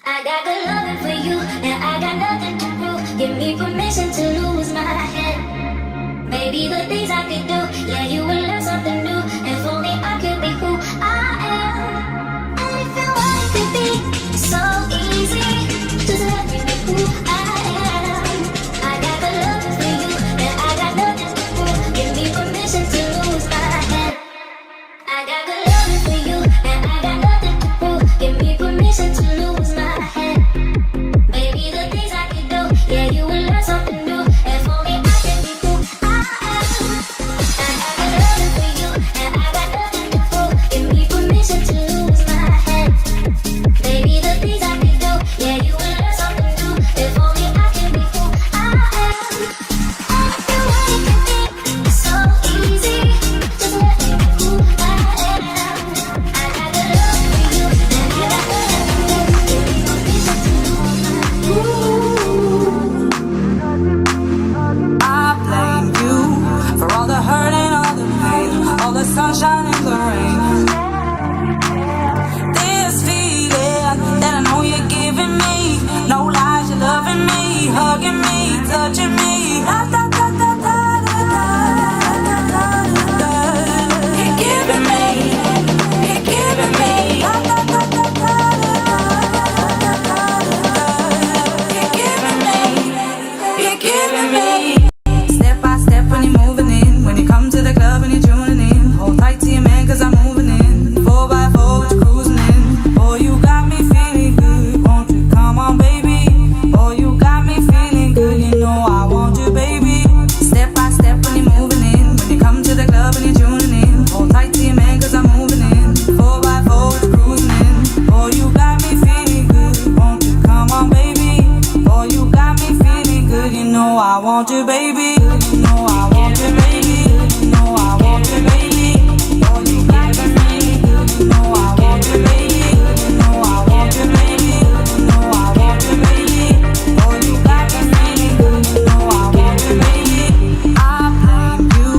I got good loving for you, and I got nothing to prove. Give me permission to lose my head. Maybe the things I could do, yeah, you will learn something new. And for me, I could be who I am. And if you want it could be so easy, just let me be who I am. I got good loving for you, and I got nothing to prove. Give me permission to lose my head. I got good loving for you, and I got nothing to prove. Give me permission to lose my head. Maybe the things I could do, yeah, you will learn something new. And for me, I can be who I am. I got good loving for you, and I got nothing to prove. Give me permission to lose my head. Maybe the things I could do, yeah, you will learn something new. And for me, I can be who I am. And if you want it to be so easy, just let me be who I am. I got good loving for you, and I got nothing to prove. Give me permission to lose my head. I blame you for all the hurt and all the pain, all the sunshine and the rain. This feeling that I know you're giving me, no lies, you're loving me, hugging me, touching me. You're giving me, you're giving me. You're giving me, you're giving me. Step by step when you're moving in, when you come to the club and you're tuning in. Hold tight to your man cause I'm moving in. 4x4 with you cruising in. Boy, you got me feeling good, won't you come on baby? Boy, you got me feeling good, you know I want you baby. Step by step when you're moving in, when you come to the club and you're tuning in. Hold tight to your man cause I'm moving in. 4x4 with you cruising in. Boy, you got me feeling good, won't you come on baby? Boy, you got me feeling good, you know I want you baby. You know I want you baby. You know I want you baby. Boy, you got me feeling good, you know I want you baby. You know I want you baby. You know I want you baby. Boy, you got me feeling good, you know I want you baby. I blame you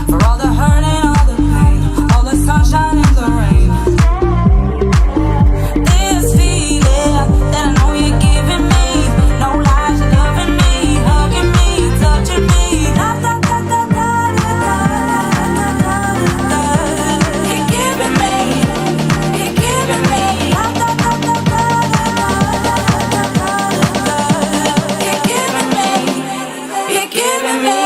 for all the hurt and all the pain, all the sunshine and the rain. This feeling that I know you're giving me, no lies, you're loving me, hugging me, touching me. You're giving me, you're giving me. You're giving me, you're giving me.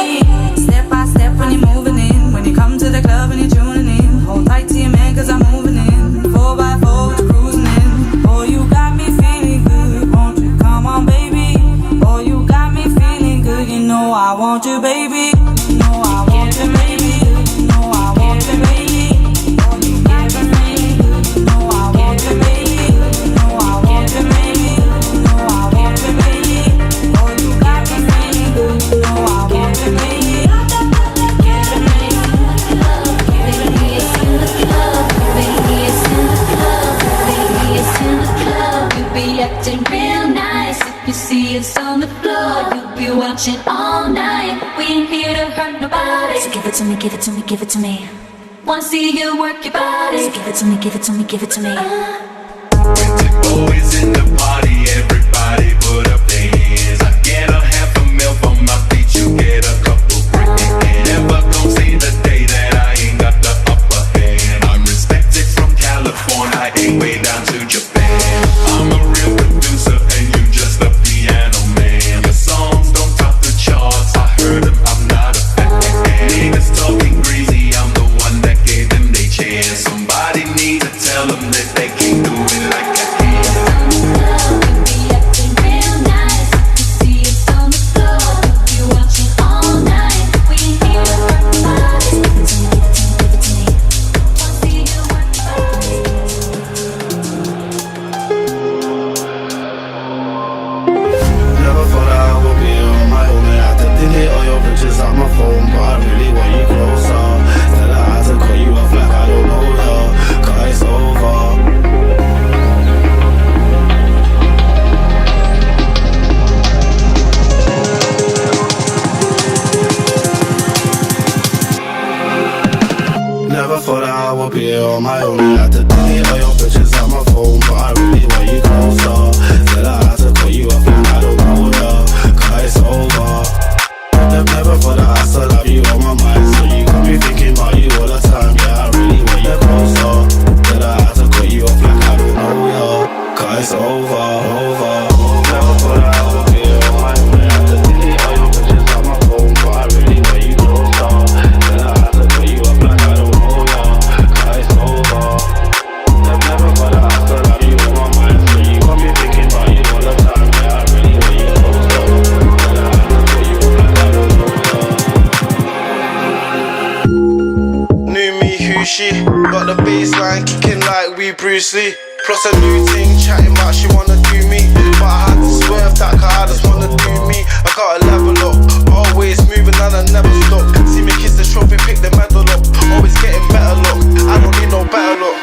Step by step when you're moving in, when you come to the club and you're tuning in. Hold tight to your man cause I'm moving in. 4x4 with you cruising in. Boy, you got me feeling good, won't you come on baby? Boy, you got me feeling good, you know I want you baby. You know I want you baby. You know I want you baby. Boy, you got me feeling good, you know I want you baby. You know I want you baby. You know I want you baby. Boy, you got me feeling good, you know I want you baby. Baby, it's in the club. Baby, it's in the club. Baby, it's in the club. You be acting real nice. If you see it's on the floor, you'll be watching all night. We ain't here to hurt nobody. So give it to me, give it to me, give it to me. Wanna see you work your body. So give it to me, give it to me, give it to me. With the boys in the party, everybody put up their hands. I get a half a mil for my feet, you get a couple grand. Never gon' see the day that I ain't got the upper hand. I'm respected from California, I ain't way down to Japan. I'm a real producer and you just a piano man. Your songs don't top the charts, I heard them, I'm not a fan. Niggas talking greasy, I'm the one that gave them they chance. Somebody need to tell them that they can't do it like I can. Never thought I would be on my own. I had to delete all your pictures off my phone, but I really want you closer. Still I had to cut you off like I don't know ya, 'cause it's over. be Bruce Lee. Plus a new thing, chatting about she wanna do me. But I had to swerve that cause I just wanna do me. I gotta level up, always moving and I never stop. See me kiss the trophy, pick the medal up. Always getting better luck, I don't need no better luck.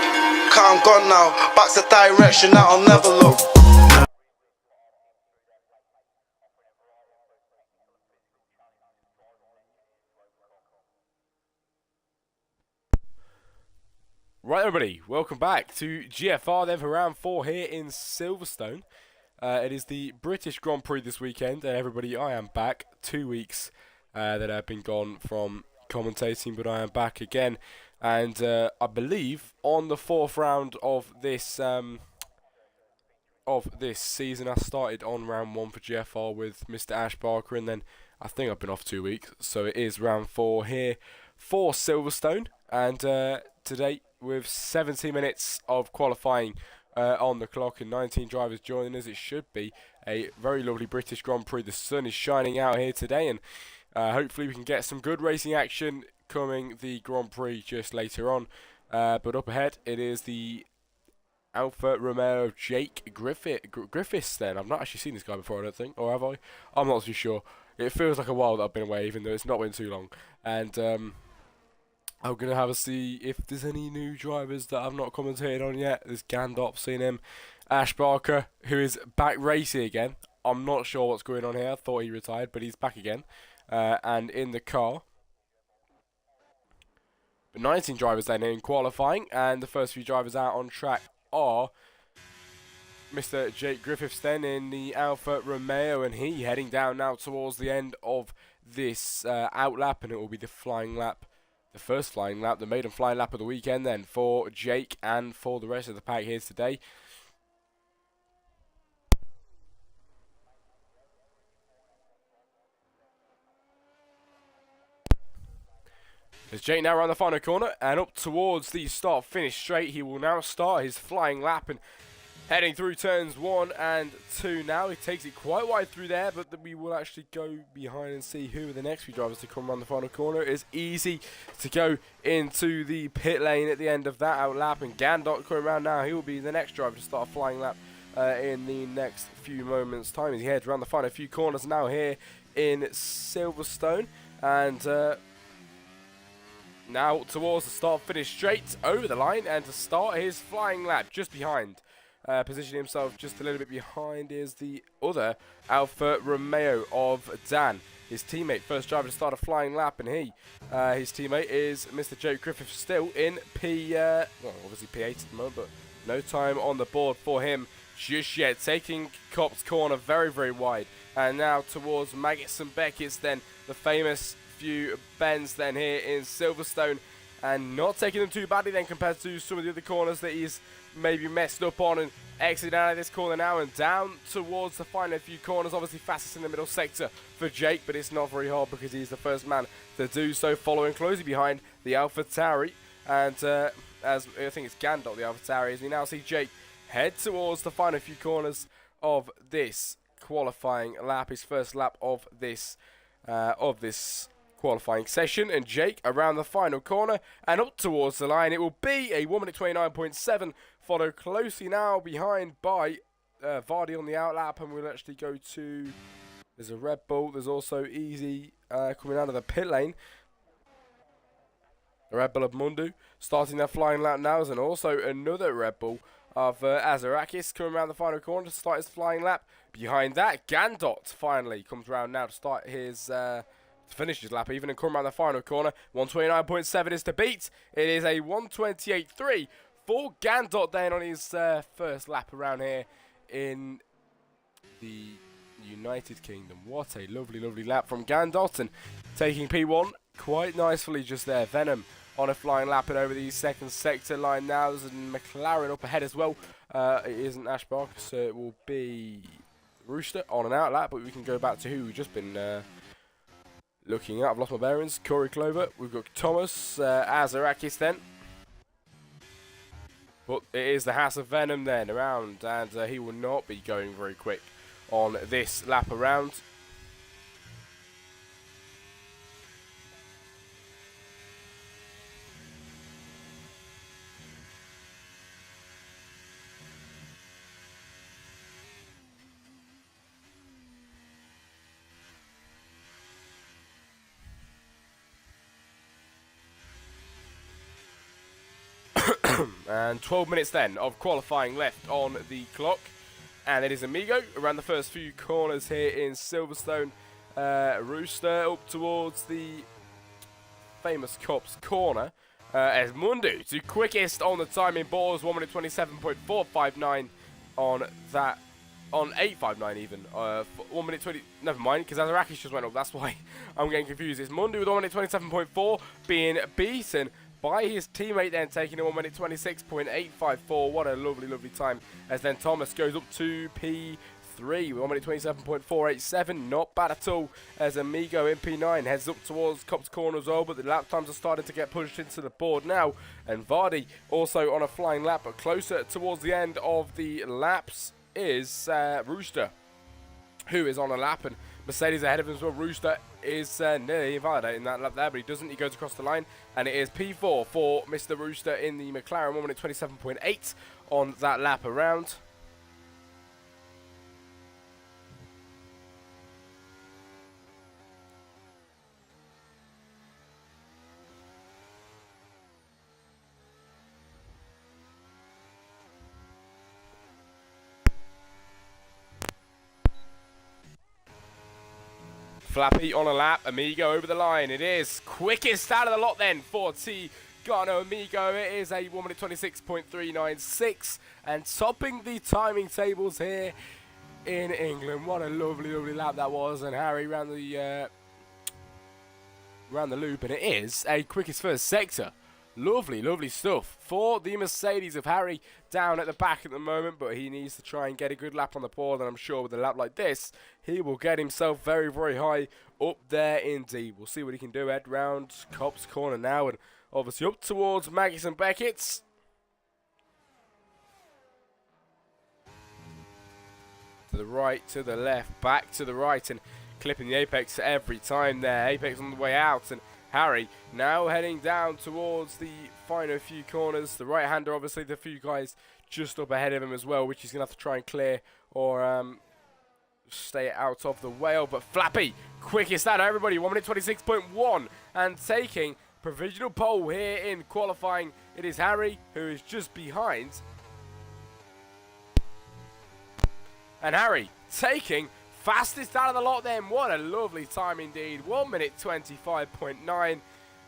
Cause I'm gone now, back to direction that I'll never look. Right, everybody, welcome back to GFR then for round 4 here in Silverstone. It is the British Grand Prix this weekend, and everybody, I am back. 2 weeks that I've been gone from commentating, but I am back again. And I believe on the 4th round of this season, I started on round 1 for GFR with Mr. Ash Barker, and then I think I've been off 2 weeks, so it is round 4 here for Silverstone. And today, with 70 minutes of qualifying on the clock and 19 drivers joining us, it should be a very lovely British Grand Prix. The sun is shining out here today, and hopefully we can get some good racing action coming the Grand Prix just later on. But up ahead, it is the Alfa Romeo Jake Griffiths then. I've not actually seen this guy before, I don't think, or have I? I'm not too sure. It feels like a while that I've been away, even though it's not been too long. And I'm going to have a see if there's any new drivers that I've not commentated on yet. There's Gandalf, seen him. Ash Barker, who is back racing again. I'm not sure what's going on here. I thought he retired, but he's back again. And in the car. But 19 drivers then in qualifying. And the first few drivers out on track are Mr. Jake Griffiths then in the Alfa Romeo. And he heading down now towards the end of this outlap. And it will be the flying lap. The first flying lap, the maiden flying lap of the weekend then for Jake and for the rest of the pack here today. As Jake now around the final corner and up towards the start-finish straight, he will now start his flying lap and heading through turns 1 and 2 now. He takes it quite wide through there, but we will actually go behind and see who are the next few drivers to come around the final corner. It is easy to go into the pit lane at the end of that outlap, and Gandalf coming around now. He will be the next driver to start a flying lap in the next few moments' time as he heads around the final few corners now here in Silverstone. And now towards the start-finish straight over the line and to start his flying lap just behind. Positioning himself just a little bit behind is the other Alfa Romeo of Dan, his teammate, first driver to start a flying lap, and his teammate is Mr. Jake Griffith, still in obviously P8 at the moment, but no time on the board for him just yet, taking Cop's corner very, very wide, and now towards Maggots and Beckett's then, the famous few bends then here in Silverstone, and not taking them too badly then compared to some of the other corners that he's maybe messed up on, and exiting out of this corner now and down towards the final few corners. Obviously fastest in the middle sector for Jake, but it's not very hard because he's the first man to do so, following closely behind the AlphaTauri, and as I think it's Gandalf, the AlphaTauri, as we now see Jake head towards the final few corners of this qualifying lap, his first lap of this qualifying session, and Jake around the final corner and up towards the line. It will be a 1 minute 29.7, followed closely now behind by Vardy on the outlap, and we'll actually go to, there's a Red Bull, there's also Easy coming out of the pit lane. The Red Bull of Mundu starting their flying lap now, and also another Red Bull of Azarakis coming around the final corner to start his flying lap. Behind that, Gandalf finally comes around now to start his to finish his lap even and come around the final corner. 129.7 is to beat. It is a 128.3 for Gandalf then on his first lap around here in the United Kingdom. What a lovely, lovely lap from Gandalf, and taking P1 quite nicely just there. Venom on a flying lap and over the second sector line now. There's a McLaren up ahead as well. It isn't Ash Barker, so it will be Rooster on an out lap, but we can go back to who we've just been looking at. I've lost my bearings. Corey Clover. We've got Thomas Azarakis then. But it is the House of Venom then around, and he will not be going very quick on this lap around. And 12 minutes then of qualifying left on the clock. And it is Amigo around the first few corners here in Silverstone. Rooster up towards the famous Cops corner. As Mundu to quickest on the timing balls, 1 minute 27.459 on that, on 859 even. 1 minute 20, never mind, because Azarakis just went up, that's why I'm getting confused. It's Mundu with 1 minute 27.4 being beaten by his teammate then, taking a 1 minute 26.854. What a lovely, lovely time. As then Thomas goes up to P3 with 1 minute 27.487. Not bad at all. As Amigo in P9 heads up towards Cops corner as well, but the lap times are starting to get pushed into the board now. And Vardy also on a flying lap, but closer towards the end of the laps is Rooster, who is on a lap, and Mercedes ahead of him as well. Rooster is nearly invalidating that lap there, but he doesn't. He goes across the line, and it is P4 for Mr. Rooster in the McLaren, 1 minute 27.8 on that lap around. Flappy on a lap, Amigo over the line. It is quickest out of the lot then for T. Garno Amigo. It is a 1 minute 26.396 and topping the timing tables here in England. What a lovely, lovely lap that was. And Harry ran the loop, and it is a quickest first sector. Lovely, lovely stuff for the Mercedes of Harry down at the back at the moment, but he needs to try and get a good lap on the board, and I'm sure with a lap like this, he will get himself very, very high up there indeed. We'll see what he can do. Head round Cops corner now, and obviously up towards Maggis and Beckett's. To the right, to the left, back to the right, and clipping the apex every time there. Apex on the way out, and Harry now heading down towards the final few corners. The right-hander, obviously, the few guys just up ahead of him as well, which he's going to have to try and clear or stay out of the way of. But Flappy, quickest out of everybody, 1 minute 26.1, and taking provisional pole here in qualifying. It is Harry, who is just behind. And Harry taking fastest out of the lot then. What a lovely time indeed. 1 minute 25.9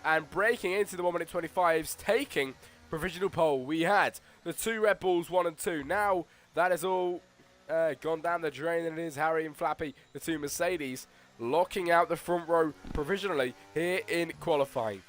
and breaking into the 1 minute 25s, taking provisional pole. We had the two Red Bulls 1 and 2. Now that is all gone down the drain, and it is Harry and Flappy, the two Mercedes, locking out the front row provisionally here in qualifying.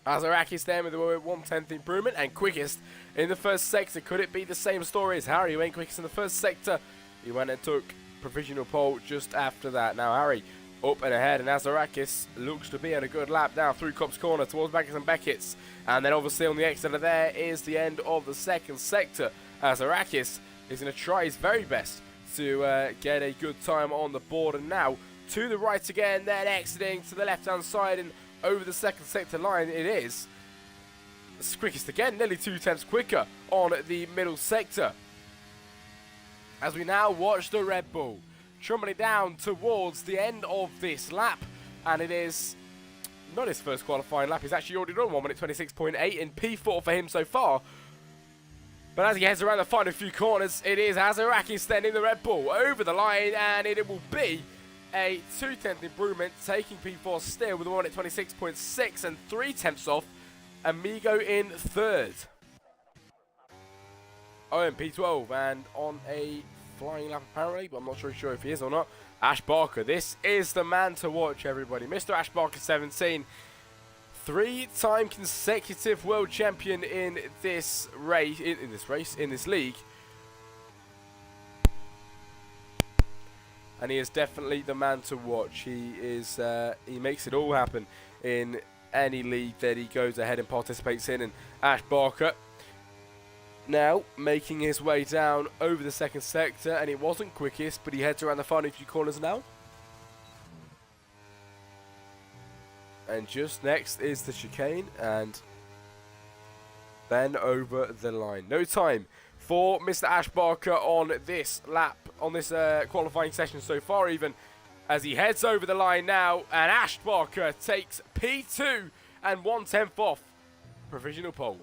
Azarakis then with a 1/10th improvement and quickest in the first sector. Could it be the same story as Harry, who went quickest in the first sector? He went and took provisional pole just after that. Now Harry up and ahead, and Azarakis looks to be on a good lap now through Cops corner towards Maggis and Beckett's, and then obviously on the exit of there is the end of the second sector. Azarakis is going to try his very best to get a good time on the board, and now to the right again, then exiting to the left hand side and over the second sector line. It is the quickest again, nearly 2/10 quicker on the middle sector. As we now watch the Red Bull trundling down towards the end of this lap, and it is not his first qualifying lap. He's actually already done 1 minute 26.8 in P4 for him so far. But as he heads around the final few corners, it is Azarakis then in the Red Bull over the line, and it will be a 2/10 improvement, taking P4 still with 1 minute 26.6 and 3/10 off. Amigo in third. Oh, and P12 and on a flying lap apparently, but I'm not sure if he is or not. Ash Barker, this is the man to watch, everybody. Mr. Ash Barker 17, three-time consecutive world champion in this race, in this league. And he is definitely the man to watch. He is he makes it all happen in any league that he goes ahead and participates in. And Ash Barker now making his way down over the second sector, and it wasn't quickest, but he heads around the final few corners now. And just next is the chicane, and then over the line. No time for Mr. Ash Barker on this lap, on this qualifying session so far even, as he heads over the line now, and Ash Barker takes P2 and 1/10 off provisional pole.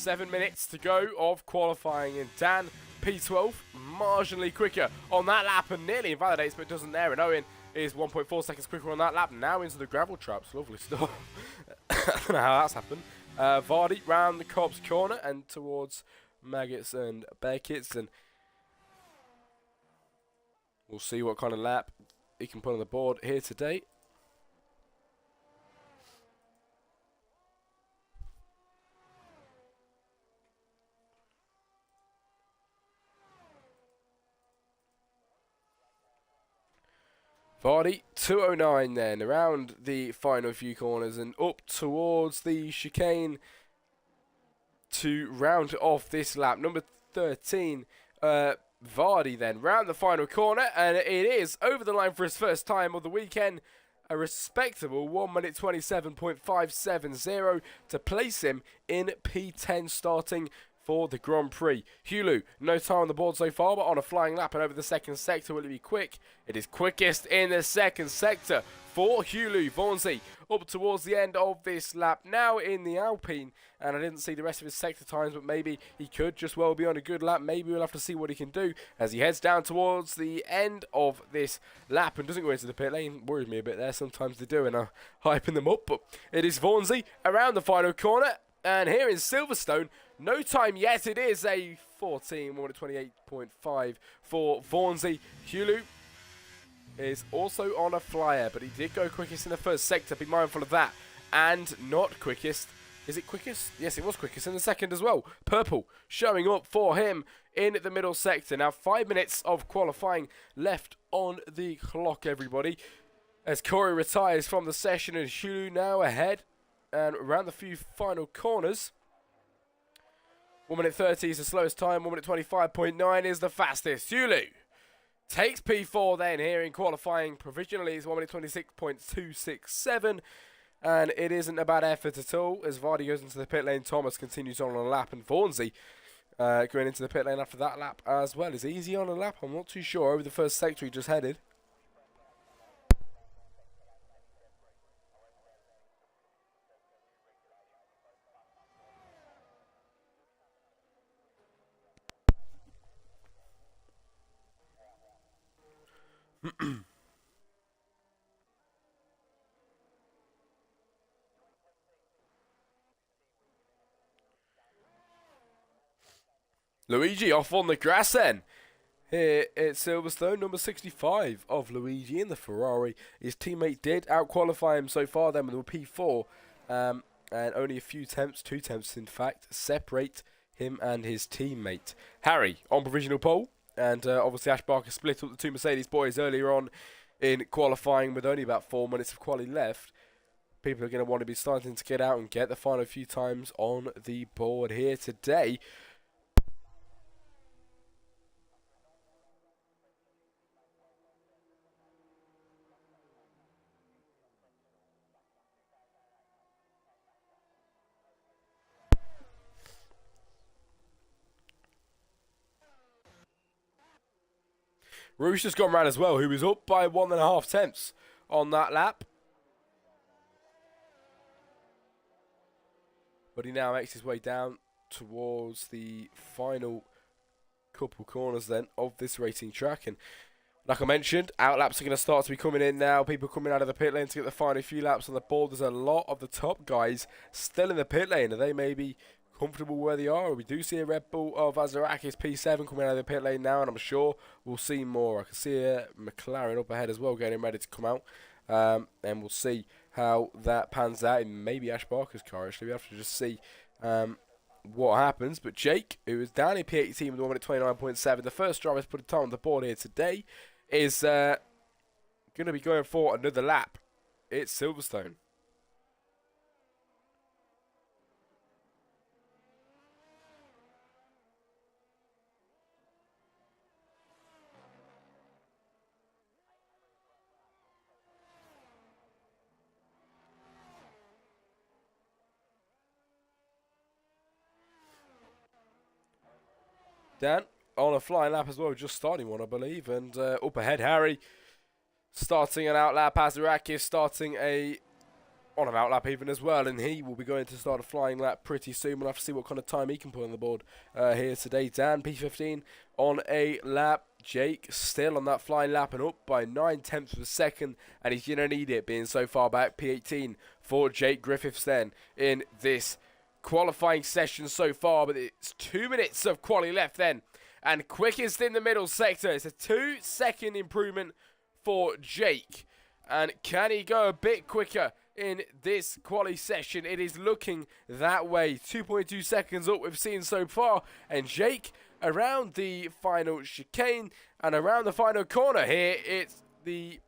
7 minutes to go of qualifying, and Dan, P12, marginally quicker on that lap and nearly invalidates, but doesn't there. And Owen is 1.4 seconds quicker on that lap, now into the gravel traps. Lovely stuff. I don't know how that's happened. Vardy round the Cobbs corner and towards Maggots and Bearkits, and we'll see what kind of lap he can put on the board here today. Vardy, 209 then, around the final few corners and up towards the chicane to round off this lap. Number 13, Vardy then, round the final corner, and it is over the line for his first time of the weekend. A respectable 1 minute 27.570 to place him in P10 starting for the Grand Prix. Hulu, no time on the board so far, but on a flying lap and over the second sector. Will it be quick? It is quickest in the second sector for Hulu. Vaughnsey up towards the end of this lap, now in the Alpine, and I didn't see the rest of his sector times, but maybe he could just well be on a good lap. Maybe we'll have to see what he can do as he heads down towards the end of this lap and doesn't go into the pit lane. Worries me a bit there. Sometimes they do and are hyping them up, but it is Vaughnsey around the final corner. And here in Silverstone, no time yet. It is a 14, 1:28.5 for Vaughnsey. Hulu is also on a flyer, but he did go quickest in the first sector. Be mindful of that. And not quickest. Is it quickest? Yes, it was quickest in the second as well. Purple showing up for him in the middle sector. Now 5 minutes of qualifying left on the clock, everybody. As Corey retires from the session and Hulu now ahead. And around the few final corners, 1 minute 30 is the slowest time, 1 minute 25.9 is the fastest. Hulu takes P4 then here in qualifying. Provisionally is 1 minute 26.267, and it isn't a bad effort at all as Vardy goes into the pit lane. Thomas continues on a lap, and Vaughnsey going into the pit lane after that lap as well. Is easy on a lap? I'm not too sure. Over the first sector he just headed. Luigi off on the grass then. Here at Silverstone, number 65 of Luigi in the Ferrari. His teammate did out-qualify him so far then with a P4. And only a few temps, 2 temps in fact, separate him and his teammate. Harry on provisional pole. And obviously Ash Barker split up the 2 Mercedes boys earlier on in qualifying with only about 4 minutes of quali left. People are going to want to be starting to get out and get the final few times on the board here today. Rouge just gone round as well, who was up by 1.5 tenths on that lap. But he now makes his way down towards the final couple corners then of this racing track. And like I mentioned, outlaps are going to start to be coming in now. People coming out of the pit lane to get the final few laps on the board. There's a lot of the top guys still in the pit lane. Are they maybe comfortable where they are? We do see a Red Bull of Azarakis P7 coming out of the pit lane now, and I'm sure we'll see more. I can see a McLaren up ahead as well getting ready to come out, and we'll see how that pans out in maybe Ash Barker's car. Actually, we have to just see what happens. But Jake, who is down in P18 with 1 minute 29.7, the first driver to put a time on the board here today, is going to be going for another lap. It's Silverstone. Dan on a flying lap as well, just starting one, I believe. And up ahead, Harry starting an out lap. Azarakis starting a on an outlap even as well, and he will be going to start a flying lap pretty soon. We'll have to see what kind of time he can put on the board here today. Dan, P15 on a lap. Jake still on that flying lap and up by 9/10 of a second, and he's going to need it being so far back. P18 for Jake Griffiths then in this qualifying session so far, but it's 2 minutes of quali left then, and quickest in the middle sector. It's a 2-second improvement for Jake, and can he go a bit quicker in this quali session? It is looking that way. 2.2 seconds up we've seen so far, and Jake around the final chicane and around the final corner here. It's the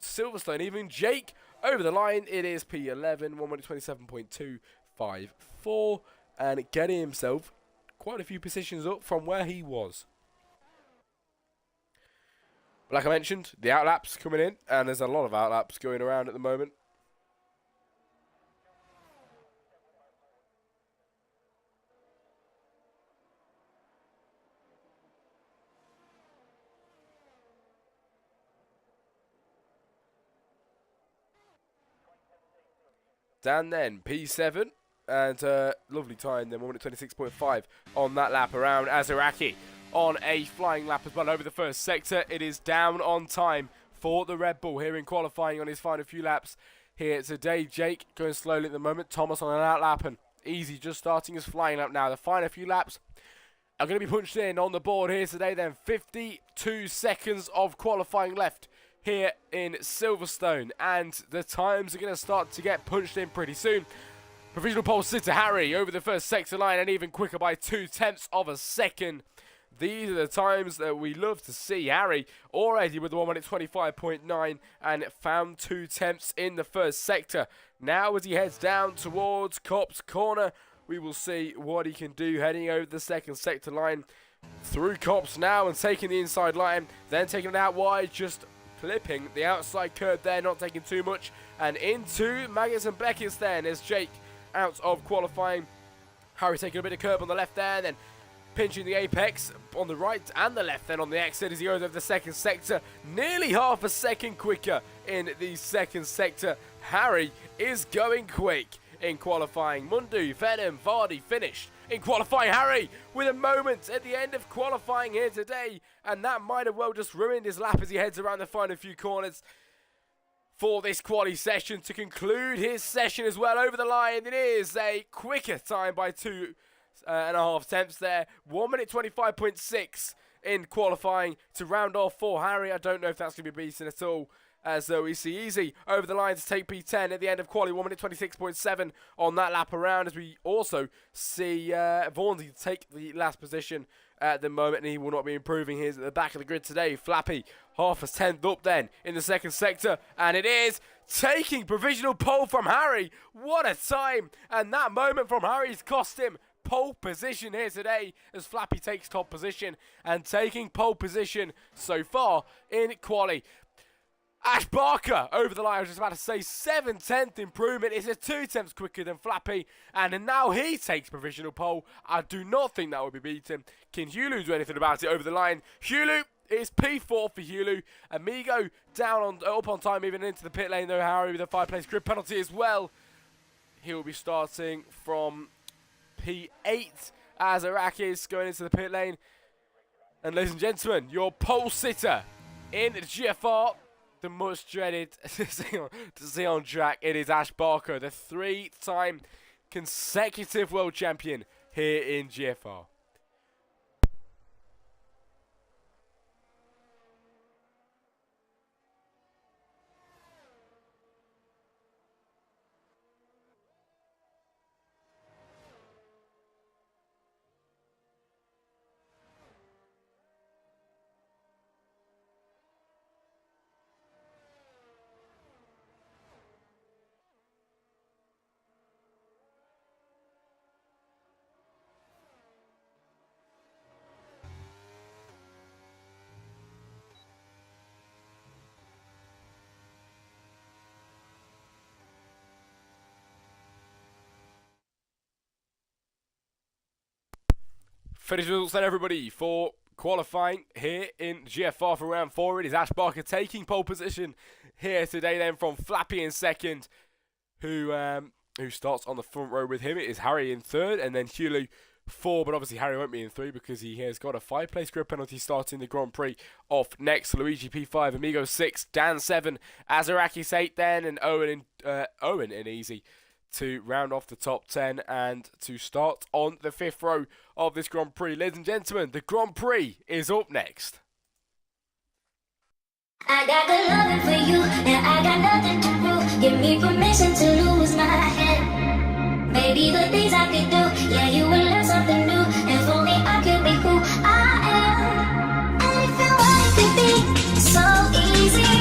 Silverstone. Even Jake over the line. It is P11, 1:27.254, and getting himself quite a few positions up from where he was. Like I mentioned, the outlaps coming in, and there's a lot of outlaps going around at the moment. Dan then, P7, and lovely time then, 1:26.5 on that lap around Azaraki on a flying lap as well over the first sector. It is down on time for the Red Bull here in qualifying on his final few laps here today. Jake going slowly at the moment, Thomas on an out lap, and Easy just starting his flying lap now. The final few laps are going to be punched in on the board here today then. 52 seconds of qualifying left here in Silverstone, and the times are going to start to get punched in pretty soon. Provisional pole sitter Harry over the first sector line, and even quicker by 0.2 of a second. These are the times that we love to see. Harry already with the 1:25.9 and found 0.2 in the first sector. Now as he heads down towards Copse Corner, we will see what he can do heading over the second sector line. Through Copse now and taking the inside line, then taking it out wide, just clipping the outside curb there, not taking too much, and into Maggots and Beckett's then as Jake out of qualifying. Harry taking a bit of curb on the left there, and then pinching the apex on the right and the left then on the exit as he goes over the second sector. Nearly half a second quicker in the second sector. Harry is going quick in qualifying. Mundu, Venom, Vardy finished in qualifying. Harry with a moment at the end of qualifying here today, and that might have well just ruined his lap as he heads around the final few corners for this quali session to conclude his session as well over the line. It is a quicker time by 2.5 tenths there. 1:25.6 in qualifying to round off for Harry. I don't know if that's going to be beaten at all, as we see Easy over the line to take P10 at the end of quali. 1:26.7 on that lap around, as we also see Vaughan take the last position at the moment, and he will not be improving his at the back of the grid today. Flappy half a tenth up then in the second sector, and it is taking provisional pole from Harry. What a time, and that moment from Harry's cost him pole position here today as Flappy takes top position and taking pole position so far in quali. Ash Barker over the line, I was just about to say, 7/10 improvement. It's a 2/10 quicker than Flappy, and now he takes provisional pole. I do not think that will be beaten. Can Hulu do anything about it over the line? Hulu, it's P4 for Hulu. Amigo up on time even into the pit lane though. Harry with a 5-place grid penalty as well. He will be starting from P8 as Arakis going into the pit lane. And ladies and gentlemen, your pole sitter in the GFR, the much dreaded to see on track, it is Ash Barker, the 3-time consecutive world champion here in GFR. Finish results then, everybody, for qualifying here in GFR for round 4. It is Ash Barker taking pole position here today then from Flappy in second. who starts on the front row with him. It is Harry in third, and then Hulu 4, but obviously Harry won't be in 3 because he has got a 5-place grid penalty starting the Grand Prix off next. Luigi P5, Amigo 6, Dan 7, Azarakis 8 then, and Owen in easy to round off the top 10 and to start on the 5th row of this Grand Prix. Ladies and gentlemen, the Grand Prix is up next. I got good loving for you, and I got nothing to prove. Give me permission to lose my head. Baby, the things I could do, yeah, you will learn something new. If only I could be who I am. And if you want it could be so easy,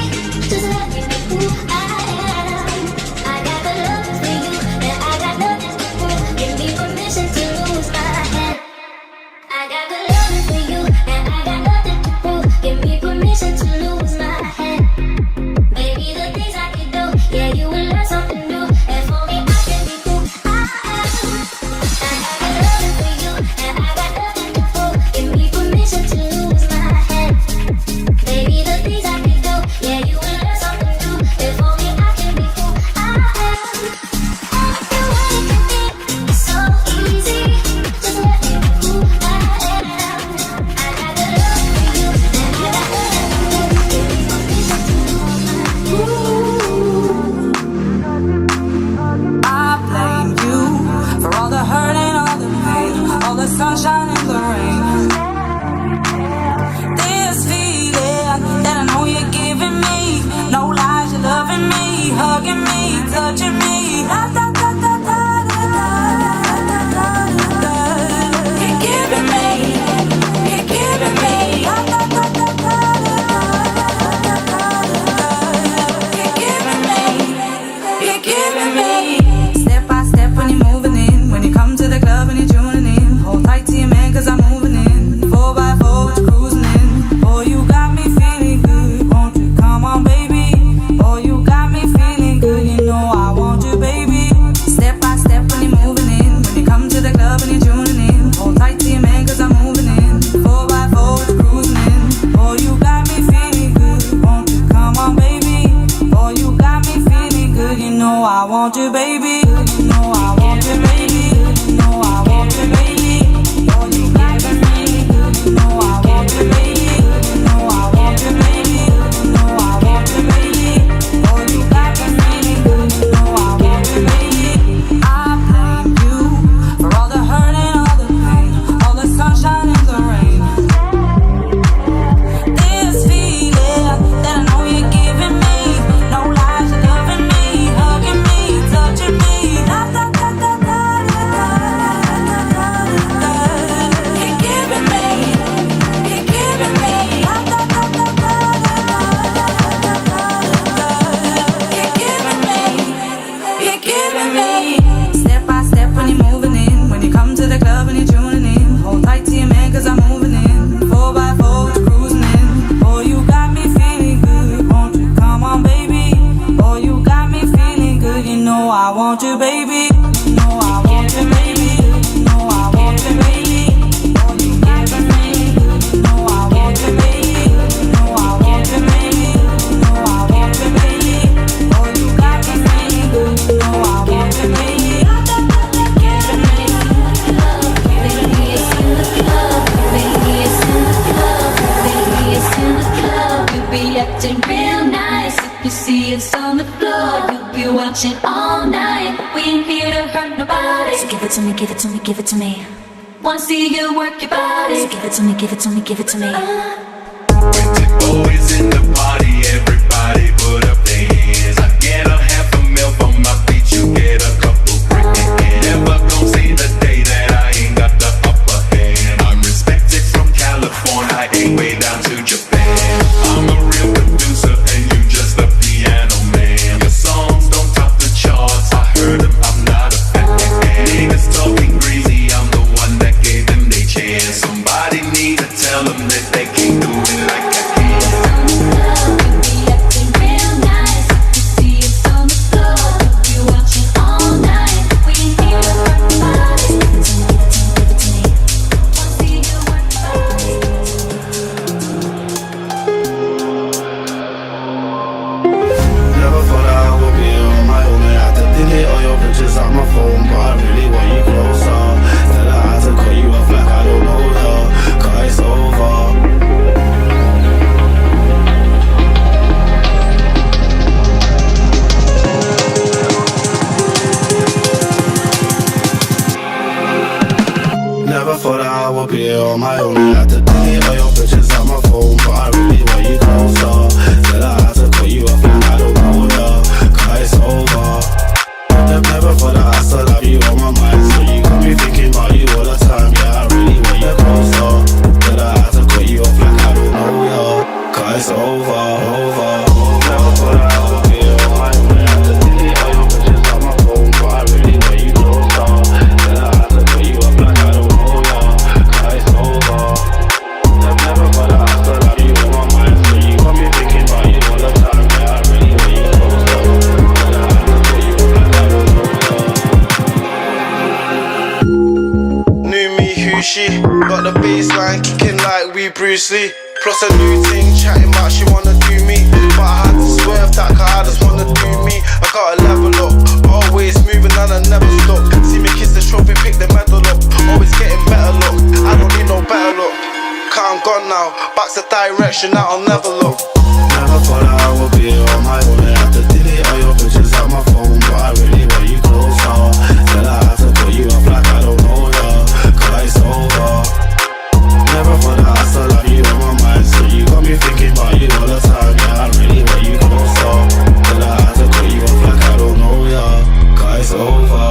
just let me be who I am. I got good loving for you, and I got nothing to prove. Give me permission to lose my head. I got good loving for you, and I got nothing to prove. Give me permission to lose my head. Baby, the things I could do, yeah, you will learn something new. If only I could be who I am. I got good loving for you, and I got nothing to prove. Give me permission to lose my head. Baby, the things I could do, yeah, you will learn something new. If only I could be who I am. And if you want it could be so easy, just let me be who I am. I got good loving for you, and I got nothing to prove. Give me permission to lose my head. I blame you for all the hurt and all the pain, all the sunshine and the rain. This feeling that I know you're giving me, no lies, you're loving me, hugging me, touching me. Da, da, da, da, da, da, da, da, da. You're giving me, you're giving me. Da, da, da, da, da, da, da, da. You're giving me, you're giving me. Step by step when you're moving in, when you come to the club and you're tuning in. Hold tight to your man 'cause I'm moving in. 4x4 with you cruising in. Oh, you got me feeling good. Won't you come on, baby? Oh, you got me feeling good. You know I want you, baby. Step by step when you're moving in, when you come to the club and you're tuning in. Hold tight to your man 'cause I'm moving in. 4x4 with you cruising in. Oh, you got me feeling good. Won't you come on, baby? Oh, you got me feeling good. You know I want you, baby. You know I want you, baby. You know I want you, baby. Oh, you got me feeling good. You know I want you, baby. You know I want you, baby. You know I want you, baby. Oh, you got me feeling good. You know I want you, baby. I blame you for all the hurt and all the pain, all the sunshine and the rain. This feeling that I know you're giving me, no lies, you're loving me, hugging me, touching me. Da, da, da, da, da, da, da, da, da. You're giving me, you're giving me. Da, da, da, da, da, da, da, da. You're giving me, you're giving me. Step by step when you're moving in, when you come to the club and you're tuning in. Hold tight to your man 'cause I'm moving in. 4x4 with you cruising in. Oh, you got me feeling good. Won't you come on, baby? Oh, you got me feeling good. You know I want you, baby. You know I want you, baby. You know I want you, baby. Oh, you got me feeling good. You know I want you, baby. You know I want you, baby. You know I want you, baby. Oh, you got me feeling good. You know I want you, baby. Giving me love, baby, it's in the club, baby, it's in the club, baby, it's in the club. You be acting real nice if you see us on the floor. You be watching all night. We ain't here to hurt nobody. So give it to me, give it to me, give it to me. Wanna see you work your body. So give it to me, give it to me, give it to me. When the boys in the party, everybody put up their hands. I get a half a mil for my feet, you get a couple grand. Never gon' see the day that I ain't got the upper hand. I'm respected from California, ain't way down to Japan. I'm a real producer and you just a piano man. Your songs don't top the charts, I heard them, I'm not a fan. Niggas talking greasy, I'm the one that gave them their chance. Somebody need to tell them that they can't do it like I can. pictures on my phone, but I really want you closer. Tell her how to cut you off like I don't know her, 'cause it's over. Never thought that I would be here on my own. I had to delete all your pictures on my phone, but I really want you closer. Tell her how to cut you off like I don't know her, 'cause it's over. Never thought that I still have you on my mind, so you got me thinking about you all the time. Yeah, I really want you closer. Tell her how to cut you off like I don't know ya, 'cause it's over, over. Never thought that I would be here on my own. I had to delete all your pictures on my phone, but I really want you closer. Tell her how to cut you off like I don't know ya, 'cause it's over. Never thought that I still have you on my mind, so you got me thinking about you all the time. Yeah, I really want you closer. Tell her how to cut you off like I don't know ya. New me, who she? Got the baseline kicking like we Bruce Lee. Plus a new thing, chatting about she wanna do me, but I had to swerve that 'cause I just wanna do me. I got a level up, always moving and I never stop. See me kiss the trophy, pick the medal up, always getting better luck. I don't need no better luck, 'cause I'm gone now, back to direction that I'll never look. Never thought that I would be here on my own. I had to delete all your pictures on my phone, but I really want you closer. Tell her how to cut you off like I don't know ya, 'cause it's over. Never thought that I still have you on my mind, so you got me thinking about you all the time. Yeah, I really want you closer. Tell her how to cut you off like I don't know ya, 'cause it's over.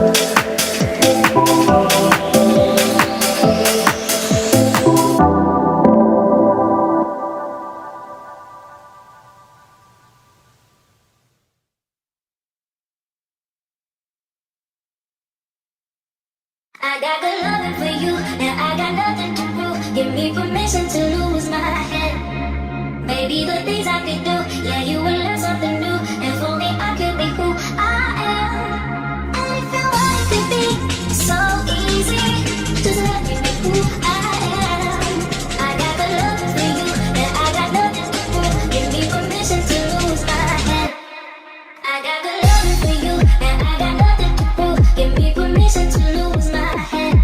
I got good loving for you, and I got nothing to prove. Give me permission to lose my head. Maybe the things I could do, yeah, you will learn something new. And for me, I could be who I am. And if you want it to be so easy, just let me be who I am. I got good loving for you, and I got nothing to prove. Give me permission to lose my head. I got good loving for you, and I got nothing to prove. Give me permission to lose my head.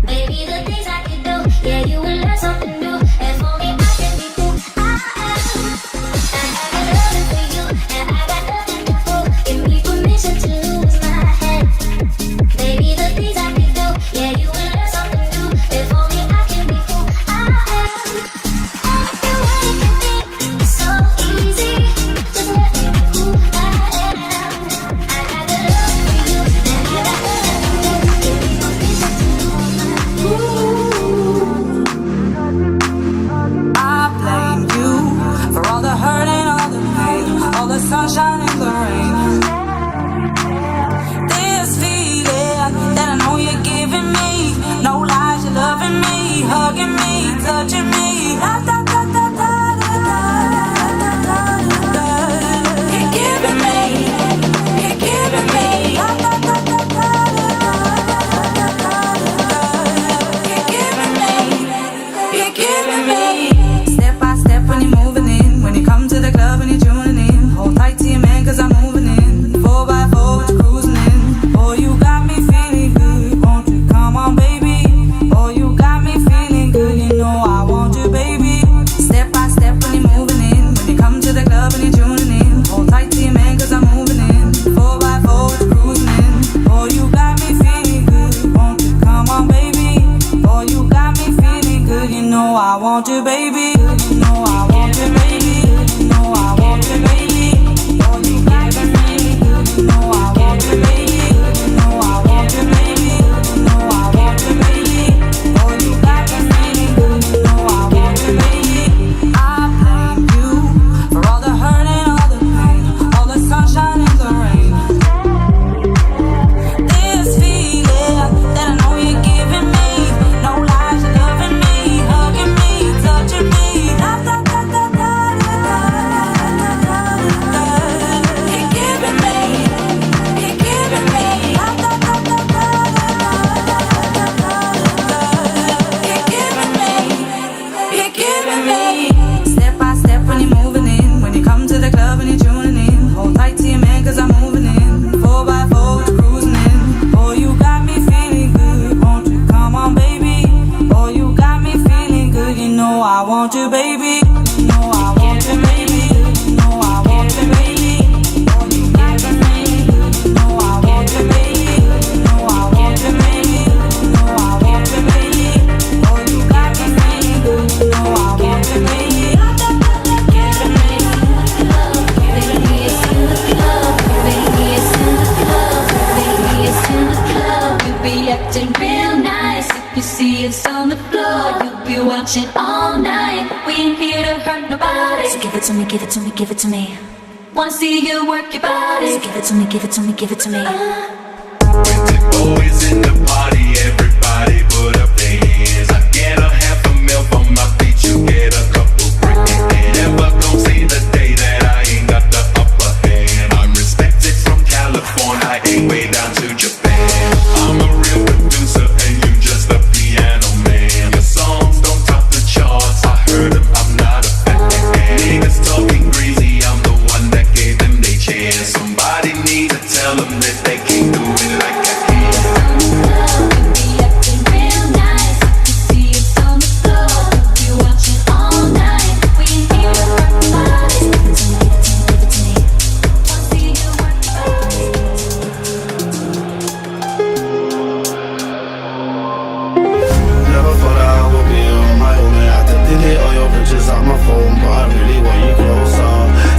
Maybe the things I could do, yeah, you will learn something new. And for me, I can be who I am. I got good loving for you, and I got nothing to prove. Give me permission to lose my head. Maybe the things I could do, yeah, you will learn something new. And for me, I can be who I am. And if you want it to be so easy, just let me be who I am. I got good loving for you, and I got nothing to prove. Give me permission to lose my I blame you for all the hurt and all the pain, all the sunshine and the rain. This feeling that I know you're giving me, no lies, you're loving me, hugging me, touching me. Da, da, da, da, da, da, da, da, da, da. You're giving me, you're giving me. Da, da, da, da, da, da, da, da, da. You're giving me, you're giving me. Step by step when you're moving in, when you come to the club and you're tuning in. Hold tight to your man 'cause I'm moving in. 4x4 with you cruising in. Boy, you got me feeling good. Won't you come on, baby? Boy, you got me feeling good. You know I want you, baby. Step by step when you're moving in, when you come to the club and you're tuning in. Hold tight to your man 'cause I'm moving in. 4x4 with you cruising in. Boy, you got me feeling good. Won't you come on, baby? Boy, you got me feeling good. You know I want you, baby. You know I want you, baby. You know I want you, baby. Boy, you got me feeling good. You know I want you, baby. You know I want you, baby. You know I want you, baby. Boy, you got me feeling good. You know I want you, baby. I blame you for all the hurt and all the pain, all the sunshine and the rain. This feeling that I know you're giving me, no lies, you're loving me, hugging me, touching me. Da, da, da, da, da, da, da, da, da. You're giving me, you're giving me. Da, da, da, da, da, da, da, da, da. You're giving me, you're giving me. Step by step when you're moving in, when you come to the club and you're tuning in. Hold tight to your man 'cause I'm moving in. 4x4 with you cruising in. Boy, you got me feeling good. Won't you come on, baby? Boy, you got me feeling good. You know I want you, baby. You know I want you, baby. You know I want you, baby. Boy, you got me feeling good. You know I want you, baby. You know I want you, baby. You know I want you, baby. Boy, you got me feeling good. You know I want you, baby. Acting real nice. If you see it's on the floor, you'll be watching all night. We ain't here to hurt nobody. So give it to me, give it to me, give it to me. Wanna see you work your body. So give it to me, give it to me, give it to me. With the boys in the party, everybody put up their hands. I get a half a mil for my feet, you get a couple bricks. Never gon' see the day that I ain't got the upper hand. I'm respected from California, I ain't way down to Japan. I'm a real producer and you just a piano man. Your songs don't top the charts, I heard them, I'm not a fan. Niggas talking greasy, I'm the one that gave them their chance. Somebody need to tell them that they can't do it like I can. Never thought I would be on my own. I had to delete all your pictures off my phone, but I really want you closer.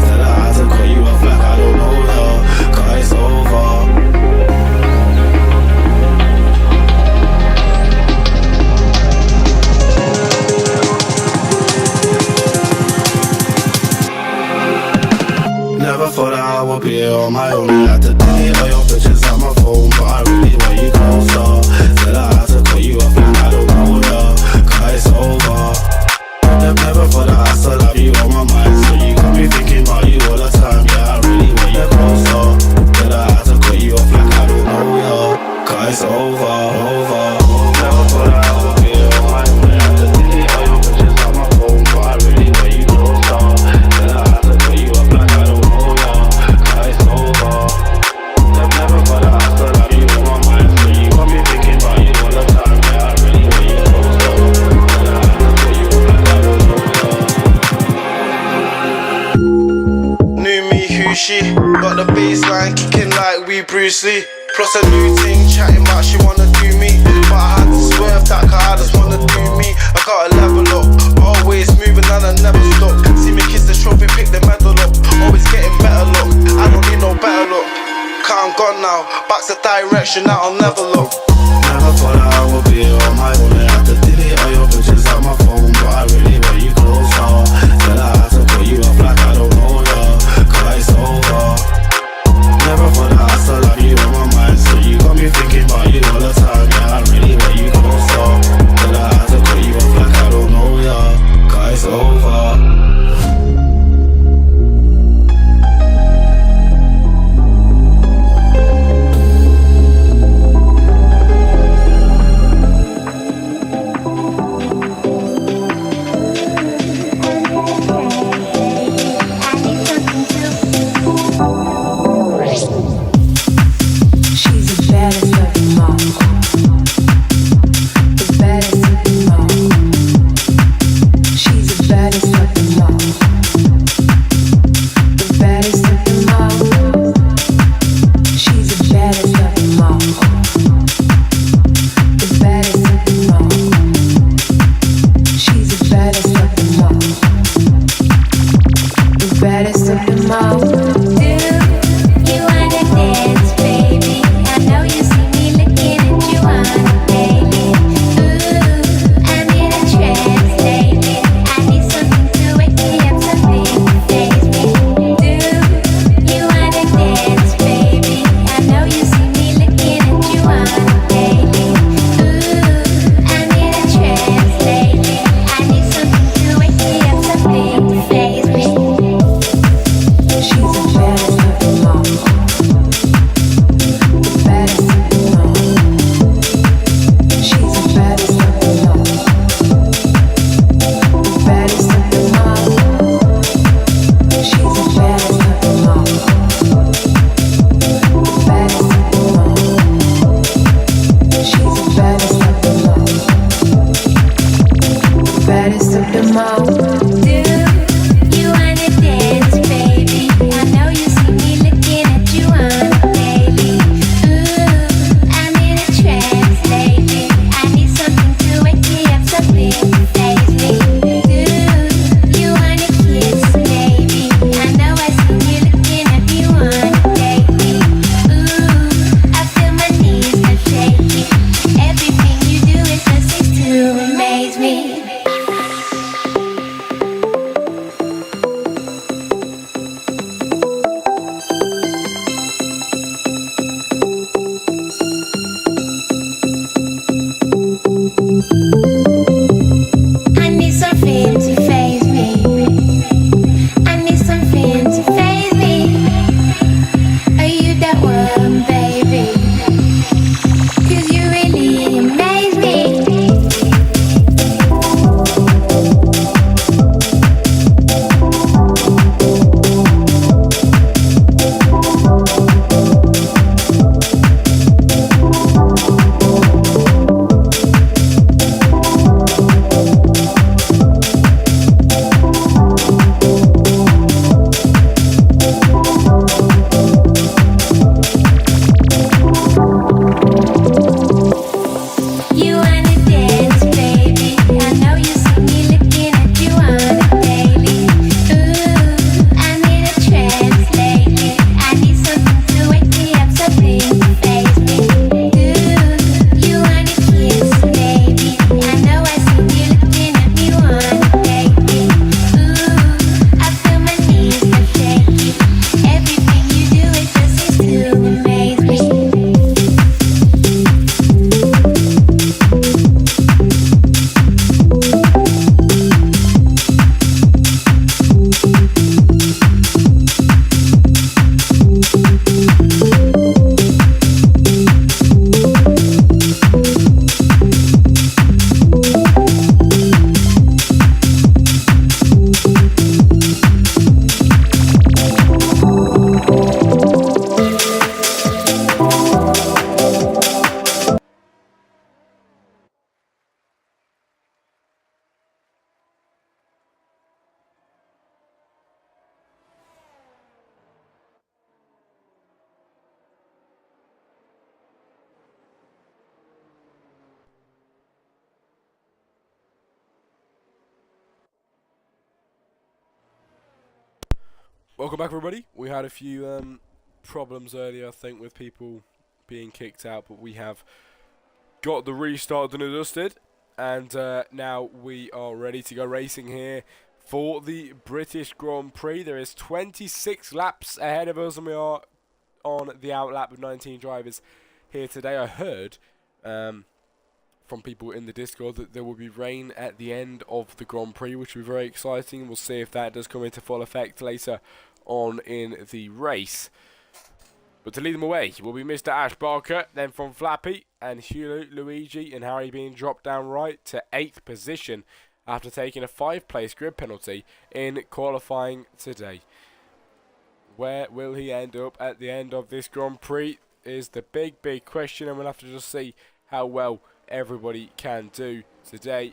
Said I had to cut you off like I don't know her, 'cause it's over. on my own. I had to delete all your pictures on my phone, but I really want you closer. Said I had to cut you off and I don't know ya, 'cause it's over. Never thought that I still have you on my mind, so you got me thinking about you all the time. Yeah, I really want you closer. Said I had to cut you off like I don't know ya, 'cause it's over. Never thought that I would be on my own. I had to delete all your pictures on my phone, but I really want you closer. Said I had to cut you off like I don't know ya, 'cause it's over. Never thought that I still have you on my mind, so you got me thinking about you all the time. Yeah, I really want you closer. Said I had to cut you off like I don't know ya. New me, who she? Got the baseline kicking like we Bruce Lee. Plus a new thing, chatting about she wanna do me, but I had to swerve that 'cause I just wanna do me. I got a level up, always moving and I never stop. See me kiss the trophy, pick the medal up, always getting better luck. I don't need no better luck, 'cause I'm gone now, back to direction that I'll never look. Never thought that I would be on my own. I had to delete all your pictures on my phone, but I really want you closer. Said I had to cut you off like I don't know ya, 'cause it's over. Never thought that I still have you on my mind, so you got me thinking about you all the time. Yeah, I really want you closer. Said I had to cut you off like I don't know ya, 'cause it's over. Welcome back, everybody. We had a few problems earlier, I think, with people being kicked out, but we have got the restart done and dusted, and now we are ready to go racing here for the British Grand Prix. There is 26 laps ahead of us, and we are on the outlap of 19 drivers here today. I heard from people in the Discord that there will be rain at the end of the Grand Prix, which will be very exciting. We'll see if that does come into full effect later on in the race. But to lead them away will be Mr. Ash Barker, then from Flappy and Hugh, Luigi and Harry being dropped down right to 8th position after taking a 5-place grid penalty in qualifying today. Where will he end up at the end of this Grand Prix is the big question, and we'll have to just see how well everybody can do today.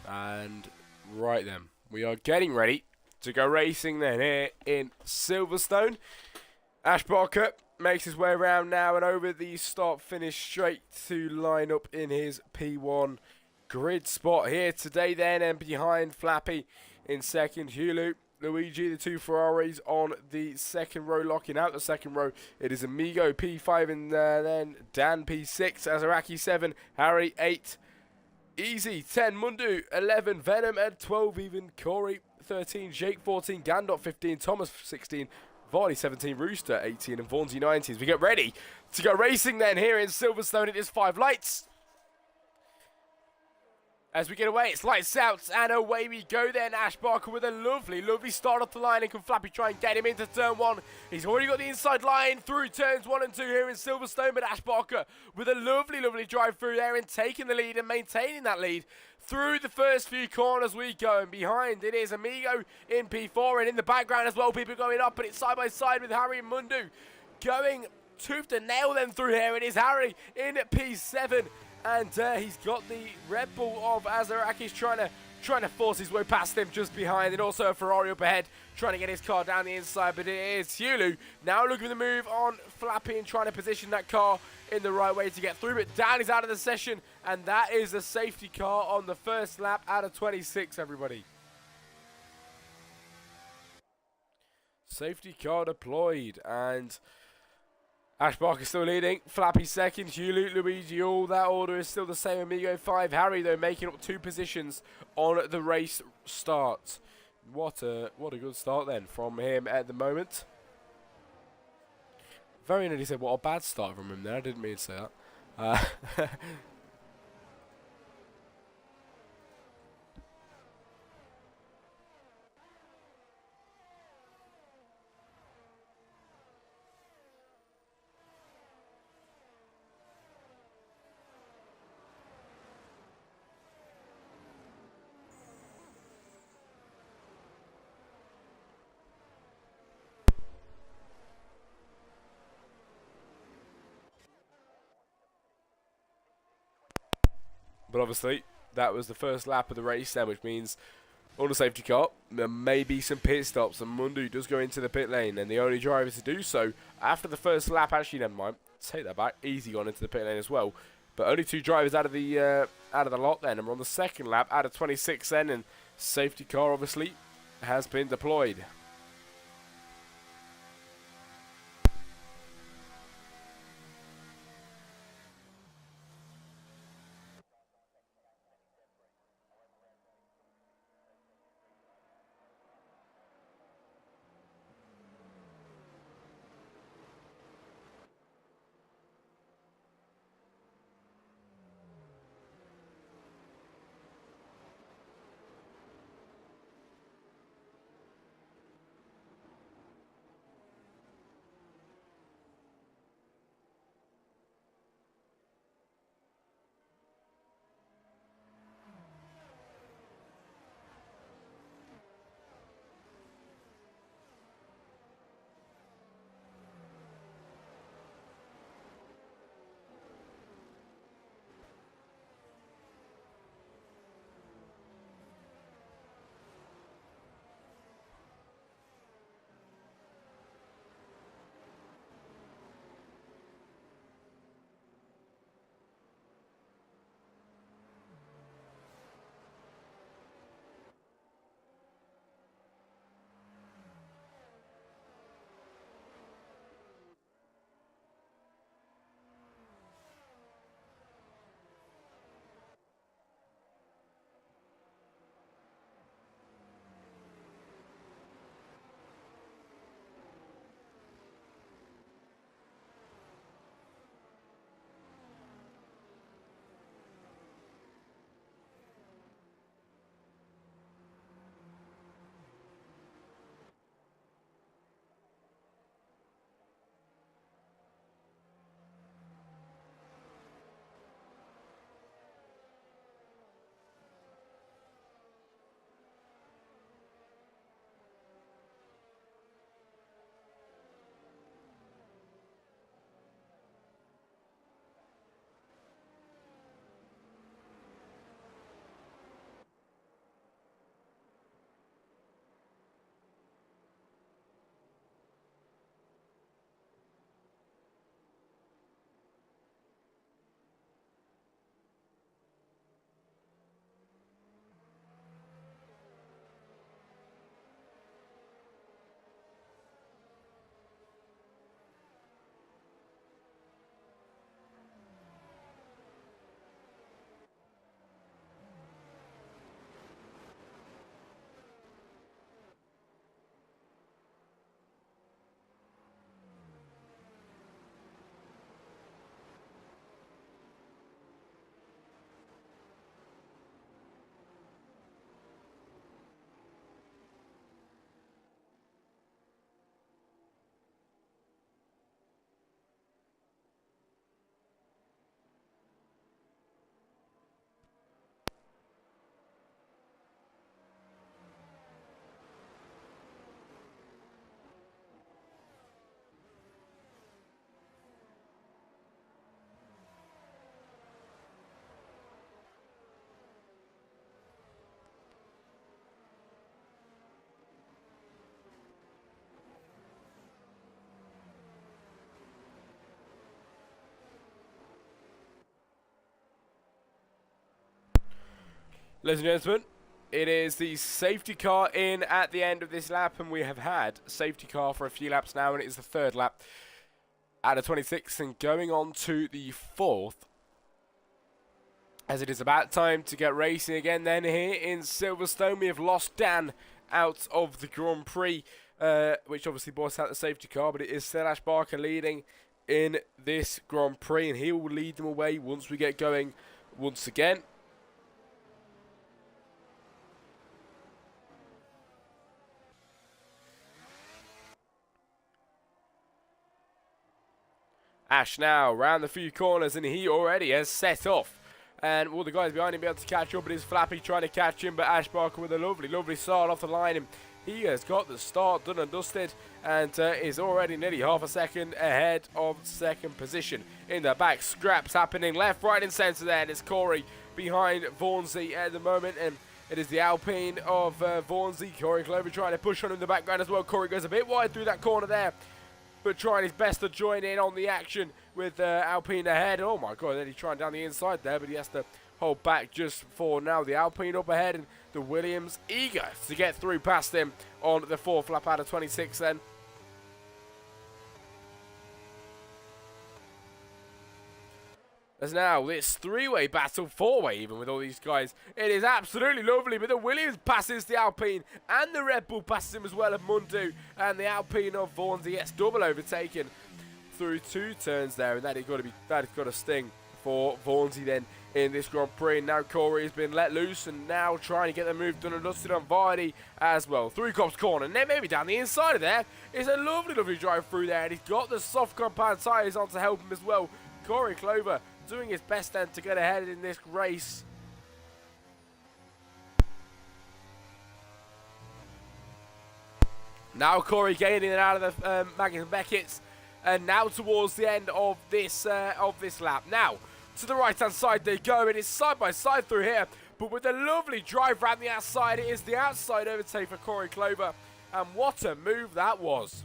And right then, we are getting ready to go racing then here in Silverstone. Ash Barker makes his way around now and over the start-finish straight to line up in his P1 grid spot here today then, and behind Flappy in second, Hulu, Luigi, the two Ferraris on the second row, locking out the second row. It is Amigo P5 and then Dan P6, Azaraki 7, Harry 8, Easy 10, Mundu 11, Venom at 12, even Corey 13, Jake 14, Gandot 15, Thomas 16, Varley 17, Rooster 18, and Vaughanzy 19. As we get ready to go racing then here in Silverstone, it is 5 lights. As we get away, it's lights out, and away we go then. Ash Barker with a lovely start off the line, and can Flappy try and get him into turn 1. He's already got the inside line through turns 1 and 2 here in Silverstone, but Ash Barker with a lovely drive through there and taking the lead and maintaining that lead through the first few corners we go. And behind it is Amigo in P4, and in the background as well, people going up, but it's side by side with Harry and Mundu going tooth and nail then through here. It is Harry in P7. And he's got the Red Bull of Azaraki's trying to force his way past him just behind, and also a Ferrari up ahead trying to get his car down the inside. But it is Hulu now looking for the move on Flappy and trying to position that car in the right way to get through. But Dan is out of the session, and that is a safety car on the first lap out of 26, everybody. Safety car deployed, and Ash Barker still leading, Flappy second, Hugh, Luigi, all that order is still the same. Amigo 5, Harry though making up 2 positions on the race start. What a good start then from him at the moment. Very nearly said what a bad start from him there, I didn't mean to say that. But obviously, that was the first lap of the race then, which means on the safety car, there may be some pit stops, and Mundu does go into the pit lane, and the only driver to do so after the first lap, actually, never mind, take that back, Easy gone into the pit lane as well. But only 2 drivers out of the lot then, and we're on the second lap out of 26 then, and safety car obviously has been deployed. Ladies and gentlemen, it is the safety car in at the end of this lap, and we have had safety car for a few laps now, and it is the third lap out of 26 and going on to the fourth, as it is about time to get racing again. Then here in Silverstone, we have lost Dan out of the Grand Prix, which obviously brought out the safety car, but it is Silas Barker leading in this Grand Prix, and he will lead them away once we get going once again. Ash now round the few corners, and he already has set off. And all the guys behind him be able to catch up, but it's Flappy trying to catch him. But Ash Barker with a lovely start off the line. And he has got the start done and dusted, and is already nearly half a second ahead of second position. In the back, scraps happening left, right and centre there. And it's Corey behind Vaughnsy at the moment, and it is the Alpine of Vaughnsy. Corey Clover trying to push on him in the background as well. Corey goes a bit wide through that corner there, but trying his best to join in on the action with Alpine ahead. Oh my god, then he's trying down the inside there, but he has to hold back just for now. The Alpine up ahead, and the Williams eager to get through past him on the fourth lap out of 26 then. There's now this three-way battle, four-way even with all these guys. It is absolutely lovely, but the Williams passes the Alpine, and the Red Bull passes him as well of Mundu, and the Alpine of Vaughnsy gets double overtaken through two turns there, and that has got to sting for Vaughnsy then in this Grand Prix. And now Corey has been let loose, and now trying to get the move done and dusted on Vardy as well. Through Cobb's corner, and then maybe down the inside of there. It's a lovely drive through there, and he's got the soft compound tyres on to help him as well. Corey Clover doing his best then to get ahead in this race. Now Corey gaining it out of the Magnus and Beckett's, and now towards the end of this lap. Now to the right hand side they go, and it's side by side through here, but with a lovely drive around the outside. It is the outside overtake for Corey Clover, and what a move that was.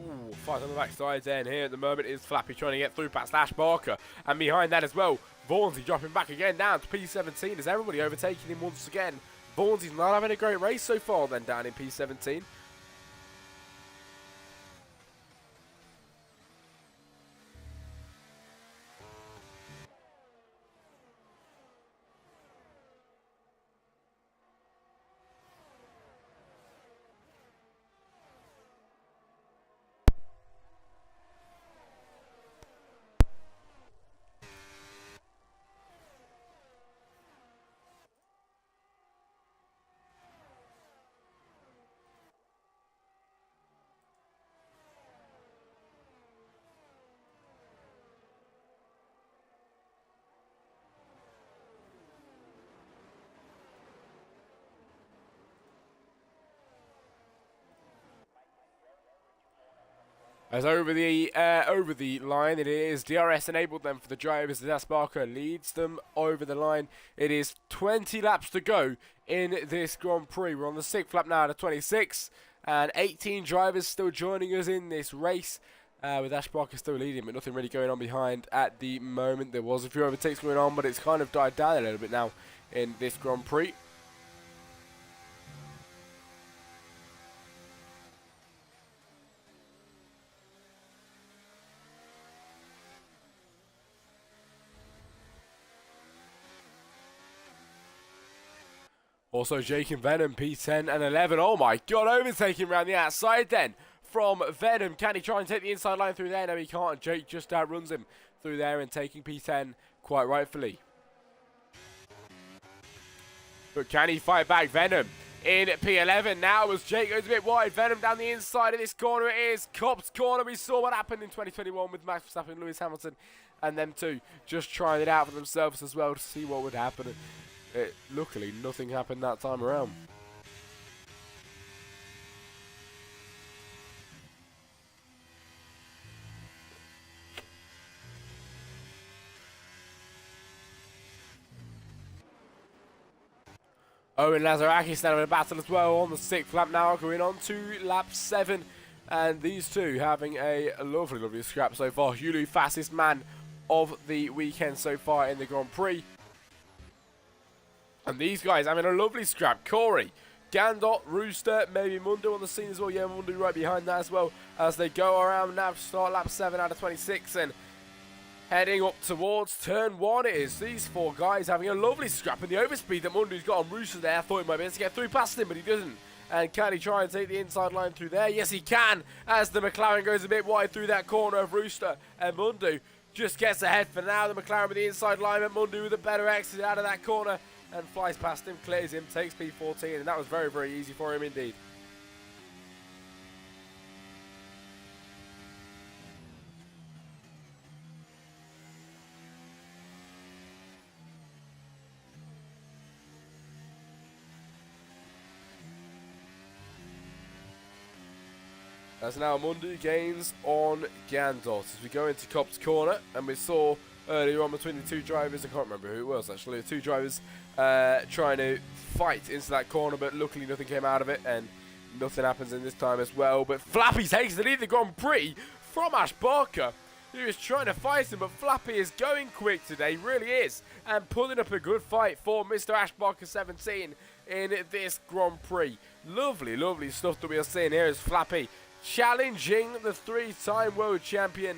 Ooh, fight on the backside then. Here at the moment is Flappy trying to get through past Ash Barker, and behind that as well, Vaughnsy dropping back again down to P17 as everybody overtaking him once again. Vaughansy's not having a great race so far then down in P17. As over the line, it is DRS enabled them for the drivers. As Barker leads them over the line. It is 20 laps to go in this Grand Prix. We're on the 6th lap now out of 26, and 18 drivers still joining us in this race. With Ash Barker still leading, but nothing really going on behind at the moment. There was a few overtakes going on, but it's kind of died down a little bit now in this Grand Prix. Also, Jake and Venom, P10 and 11. Oh my god, overtaking around the outside then from Venom. Can he try and take the inside line through there? No, he can't. Jake just outruns him through there and taking P10 quite rightfully. But can he fight back? Venom in P11 now as Jake goes a bit wide. Venom down the inside of this corner. It is Cobb's corner. We saw what happened in 2021 with Max Verstappen and Lewis Hamilton, and them two just trying it out for themselves as well to see what would happen. Luckily, nothing happened that time around. Owen Lazarakis now in a battle as well on the 6th lap now, going on to lap 7. And these two having a lovely, lovely scrap so far. Hulu, fastest man of the weekend so far in the Grand Prix. And these guys having a lovely scrap. Corey, Gandot, Rooster, maybe Mundo on the scene as well. Yeah, Mundo right behind that as well as they go around now to start lap 7 out of 26 and heading up towards turn 1 it is. These four guys having a lovely scrap, and the overspeed that Mundo's got on Rooster there. I thought he might be able to get through past him, but he doesn't. And can he try and take the inside line through there? Yes, he can, as the McLaren goes a bit wide through that corner of Rooster, and Mundo just gets ahead for now. The McLaren with the inside line, but Mundo with a better exit out of that corner and flies past him, clears him, takes P14, and that was very, very easy for him indeed. As now Mundo gains on Gandot as we go into Cop's corner, and we saw earlier on between the two drivers, I can't remember who it was actually, the two drivers trying to fight into that corner, but luckily nothing came out of it and nothing happens in this time as well. But Flappy takes the lead of the Grand Prix from Ash Barker, who is trying to fight him, but Flappy is going quick today, really is, and pulling up a good fight for Mr. Ash Barker 17 in this Grand Prix. Lovely, lovely stuff that we are seeing here as Flappy challenging the 3-time world champion,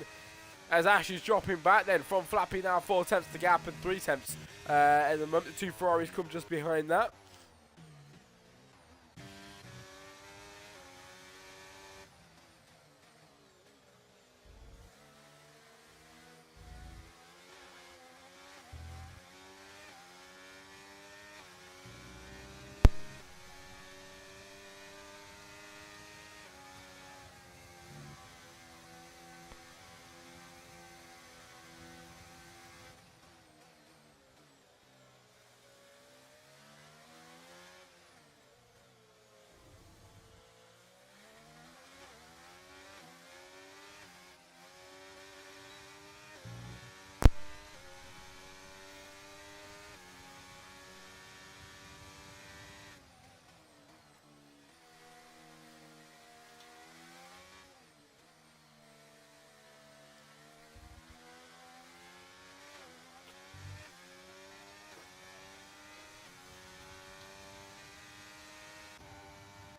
as Ash is dropping back then from Flappy now 4 tenths the gap and 3 tenths and the moment the two Ferraris come just behind that.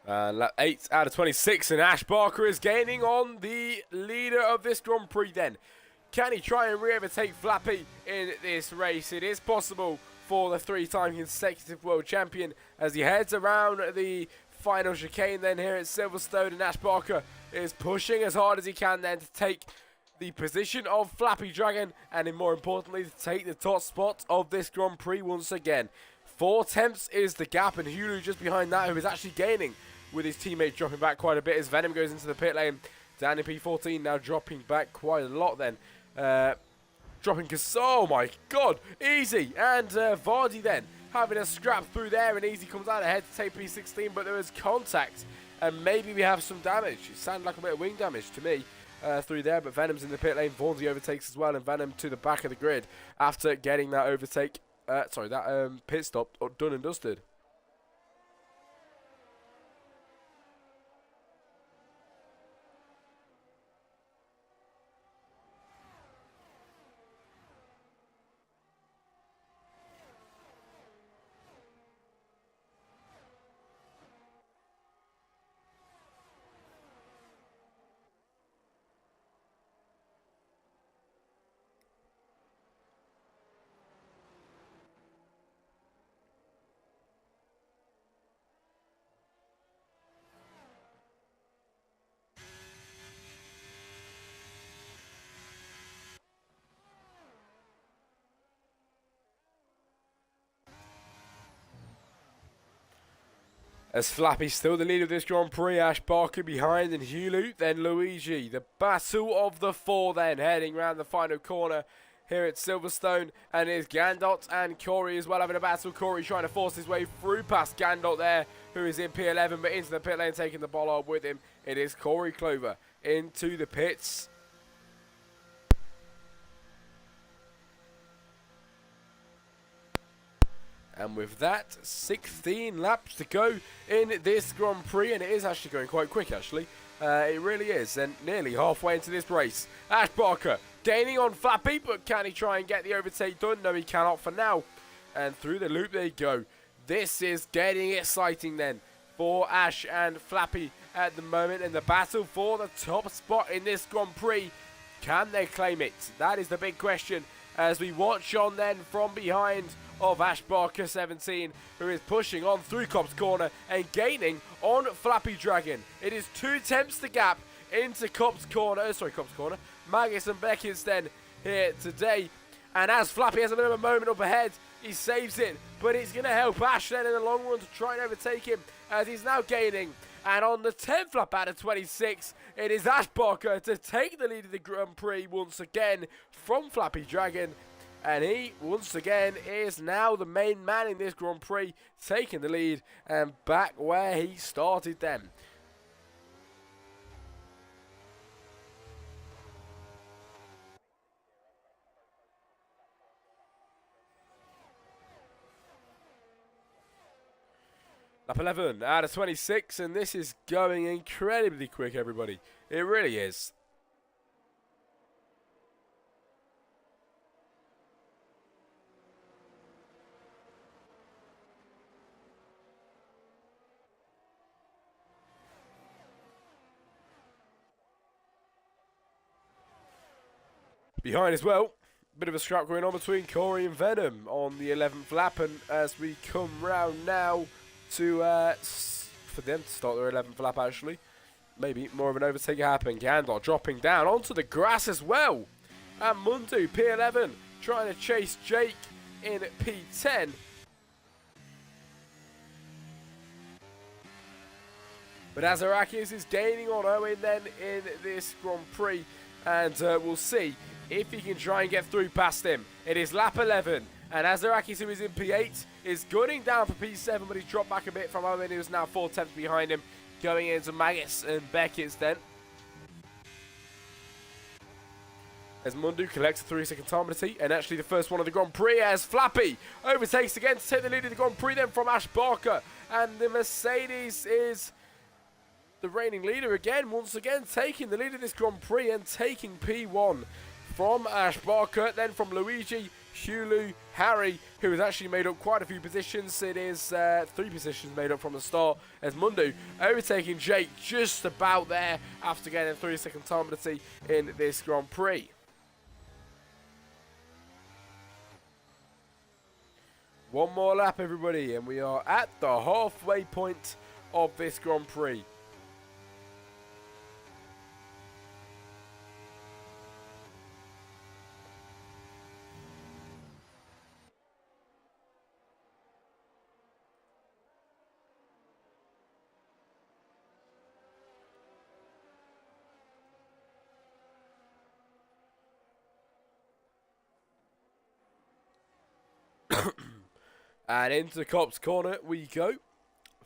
Lap 8 out of 26, and Ash Barker is gaining on the leader of this Grand Prix then. Can he try and re-overtake Flappy in this race? It is possible for the 3-time consecutive world champion as he heads around the final chicane then here at Silverstone, and Ash Barker is pushing as hard as he can then to take the position of Flappy Dragon, and more importantly to take the top spot of this Grand Prix once again. 4 tenths is the gap, and Hulu just behind that, who is actually gaining with his teammates dropping back quite a bit as Venom goes into the pit lane. Down in P14 now dropping back quite a lot then. Dropping, oh my god, Easy and Vardy then having a scrap through there, and Easy comes out ahead to take P16, but there is contact and maybe we have some damage. It sounded like a bit of wing damage to me through there, but Venom's in the pit lane. Vaughnsy overtakes as well, and Venom to the back of the grid after getting that overtake, pit stop done and dusted. As Flappy still the lead of this Grand Prix, Ash Barker behind, and Hulu, then Luigi. The battle of the 4 then, heading round the final corner here at Silverstone. And it's Gandot and Corey as well having a battle. Corey trying to force his way through past Gandot there, who is in P11, but into the pit lane, taking the ball with him. It is Corey Clover into the pits. And with that, 16 laps to go in this Grand Prix, and it is actually going quite quick, actually. It really is, and nearly halfway into this race. Ash Barker gaining on Flappy, but can he try and get the overtake done? No, he cannot for now. And through the loop they go. This is getting exciting then for Ash and Flappy at the moment in the battle for the top spot in this Grand Prix. Can they claim it? That is the big question as we watch on then from behind of Ash Barker 17, who is pushing on through Cobb's Corner and gaining on Flappy Dragon. It is 2 tenths the gap into Cobb's Corner, Magus and Beckett's then here today. And as Flappy has a bit of a moment up ahead, he saves it, but it's going to help Ash then in the long run to try and overtake him as he's now gaining. And on the 10th lap out of 26, it is Ash Barker to take the lead of the Grand Prix once again from Flappy Dragon. And he, once again, is now the main man in this Grand Prix, taking the lead and back where he started then. Lap 11 out of 26, and this is going incredibly quick, everybody. It really is. Behind as well, bit of a scrap going on between Corey and Venom on the 11th lap, and as we come round now to for them to start their 11th lap, actually, maybe more of an overtake happening. Gandalf dropping down onto the grass as well, and Mundu P11 trying to chase Jake in P10. But Azarakis is gaining on Owen then in this Grand Prix, and we'll see if he can try and get through past him. It is lap 11, and Azarakis, who is in P8, is gunning down for P7, but he's dropped back a bit from Owen, who is now 4 tenths behind him, going into Magus and Beckett's then. As Mundu collects a 3-second time penalty, and actually the first one of the Grand Prix, as Flappy overtakes again to take the lead of the Grand Prix then from Ash Barker, and the Mercedes is the reigning leader again, once again taking the lead of this Grand Prix and taking P1 from Ash Barker, then from Luigi, Hulu, Harry, who has actually made up quite a few positions. It is 3 positions made up from the start, as Mundu overtaking Jake just about there after getting a 3-second time penalty in this Grand Prix. One more lap, everybody, and we are at the halfway point of this Grand Prix. And into Cobb's Corner we go.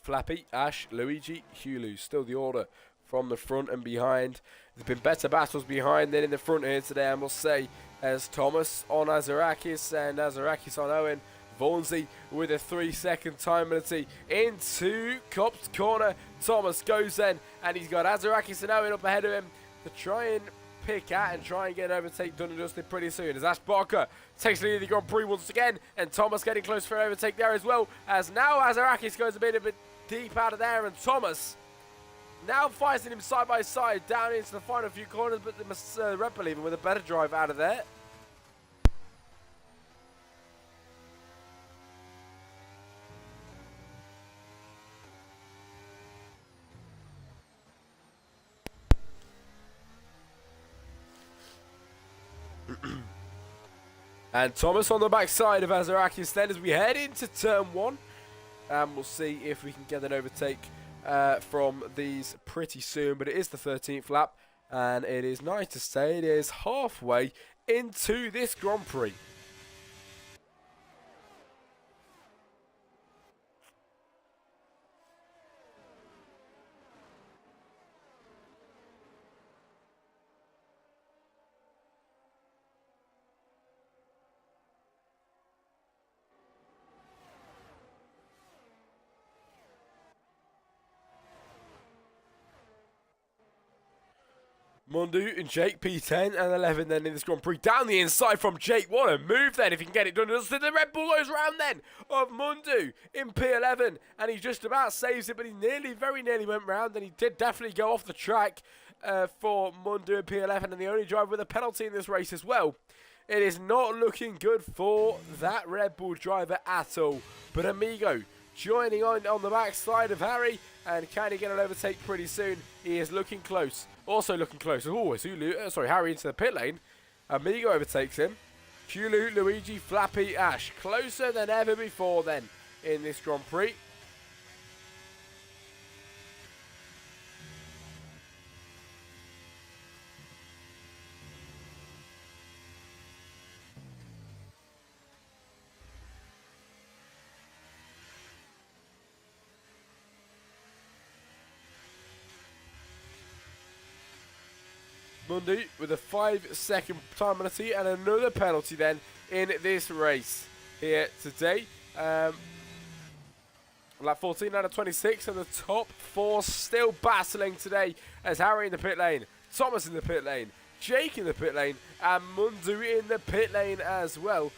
Flappy, Ash, Luigi, Hulu. Still the order from the front and behind. There's been better battles behind than in the front here today, I must say. As Thomas on Azarakis and Azarakis on Owen. Vaughansey with a 3-second time penalty into Cobb's Corner. Thomas goes then, and he's got Azarakis and Owen up ahead of him to try and pick at and try and get an overtake done and dusted pretty soon, as Ash Barker takes the lead of the Grand Prix once again, and Thomas getting close for an overtake there as well, as now Azarakis goes a bit deep out of there, and Thomas now fighting him side by side down into the final few corners, but the Red Bull even with a better drive out of there. And Thomas on the backside of Azarakis then as we head into turn 1. And we'll see if we can get an overtake from these pretty soon. But it is the 13th lap. And it is nice to say it is halfway into this Grand Prix. Mundu and Jake, P10 and 11 then in this Grand Prix. Down the inside from Jake. What a move then if he can get it done. The Red Bull goes round then of Mundu in P11. And he just about saves it, but he very nearly went round. And he did definitely go off the track for Mundu in P11. And the only driver with a penalty in this race as well. It is not looking good for that Red Bull driver at all. But Amigo joining on the backside of Harry. And can he get an overtake pretty soon? He is looking close. Also looking close. Oh, Harry into the pit lane. Amigo overtakes him. Hulu, Luigi, Flappy, Ash. Closer than ever before then in this Grand Prix. Mundu with a 5-second time penalty and another penalty then in this race here today. Lap 14 out of 26 and the top 4 still battling today as Harry in the pit lane, Thomas in the pit lane, Jake in the pit lane and Mundu in the pit lane as well.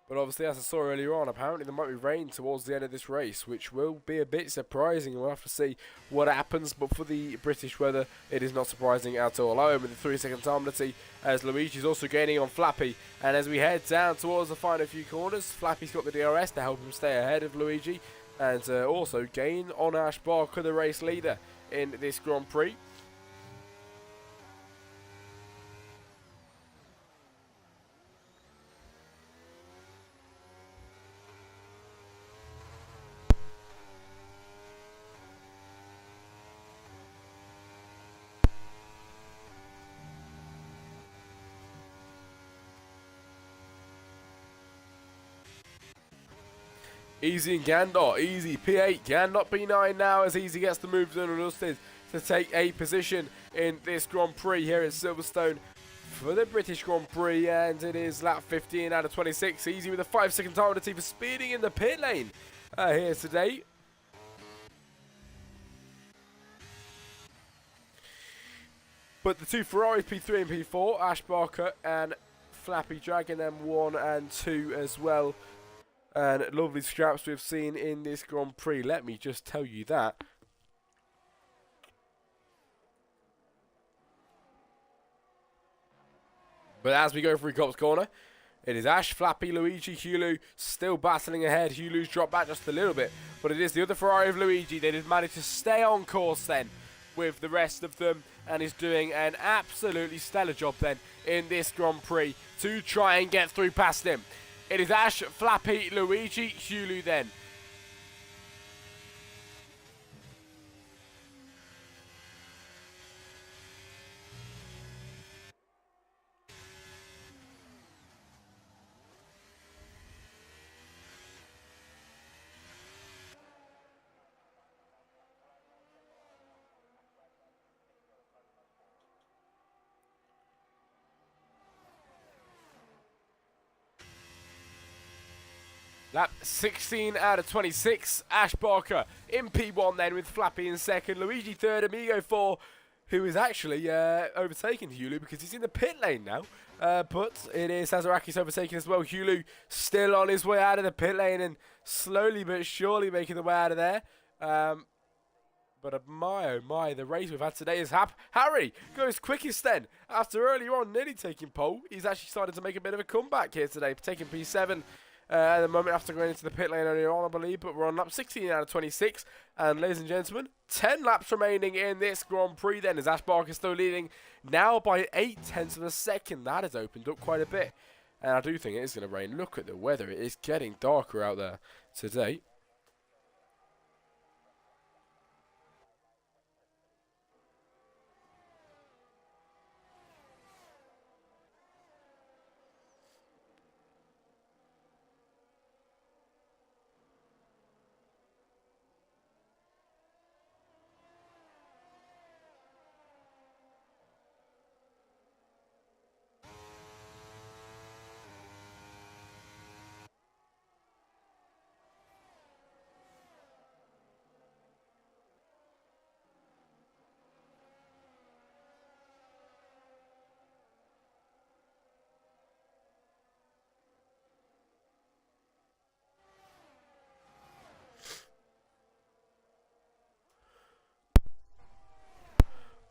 But obviously, as I saw earlier on, apparently there might be rain towards the end of this race, which will be a bit surprising. We'll have to see what happens. But for the British weather, it is not surprising at all. Owen with the 3-second time penalty as Luigi's also gaining on Flappy. And as we head down towards the final few corners, Flappy's got the DRS to help him stay ahead of Luigi. And also gain on Ash Barker, the race leader in this Grand Prix. Easy and Gandor, easy P8, Gandor P9 now as Easy gets the move done and Usted to take a position in this Grand Prix here at Silverstone for the British Grand Prix, and it is lap 15 out of 26. Easy with a 5-second time penalty for speeding in the pit lane here today. But the two Ferraris, P3 and P4, Ash Barker and Flappy dragging them 1 and 2 as well. And lovely scraps we've seen in this Grand Prix. Let me just tell you that. But as we go through Cop's Corner, it is Ash, Flappy, Luigi, Hulu still battling ahead. Hulu's dropped back just a little bit. But it is the other Ferrari of Luigi. They did manage to stay on course then with the rest of them. And is doing an absolutely stellar job then in this Grand Prix to try and get through past him. It is Ash, Flappy, Luigi, Hulu then. Lap 16 out of 26, Ash Barker in P1 then with Flappy in second, Luigi third, Amigo 4, who is actually overtaking Hulu because he's in the pit lane now. But it is Sazeraki's overtaking as well. Hulu still on his way out of the pit lane and slowly but surely making the way out of there. But my oh my, the race we've had today is Harry goes quickest then. After earlier on nearly taking pole, he's actually started to make a bit of a comeback here today, taking P7. At the moment after going into the pit lane earlier on, I believe, but we're on lap 16 out of 26. And ladies and gentlemen, 10 laps remaining in this Grand Prix then, as Ash Barker still leading now by 0.8 of a second. That has opened up quite a bit. And I do think it is going to rain. Look at the weather. It is getting darker out there today.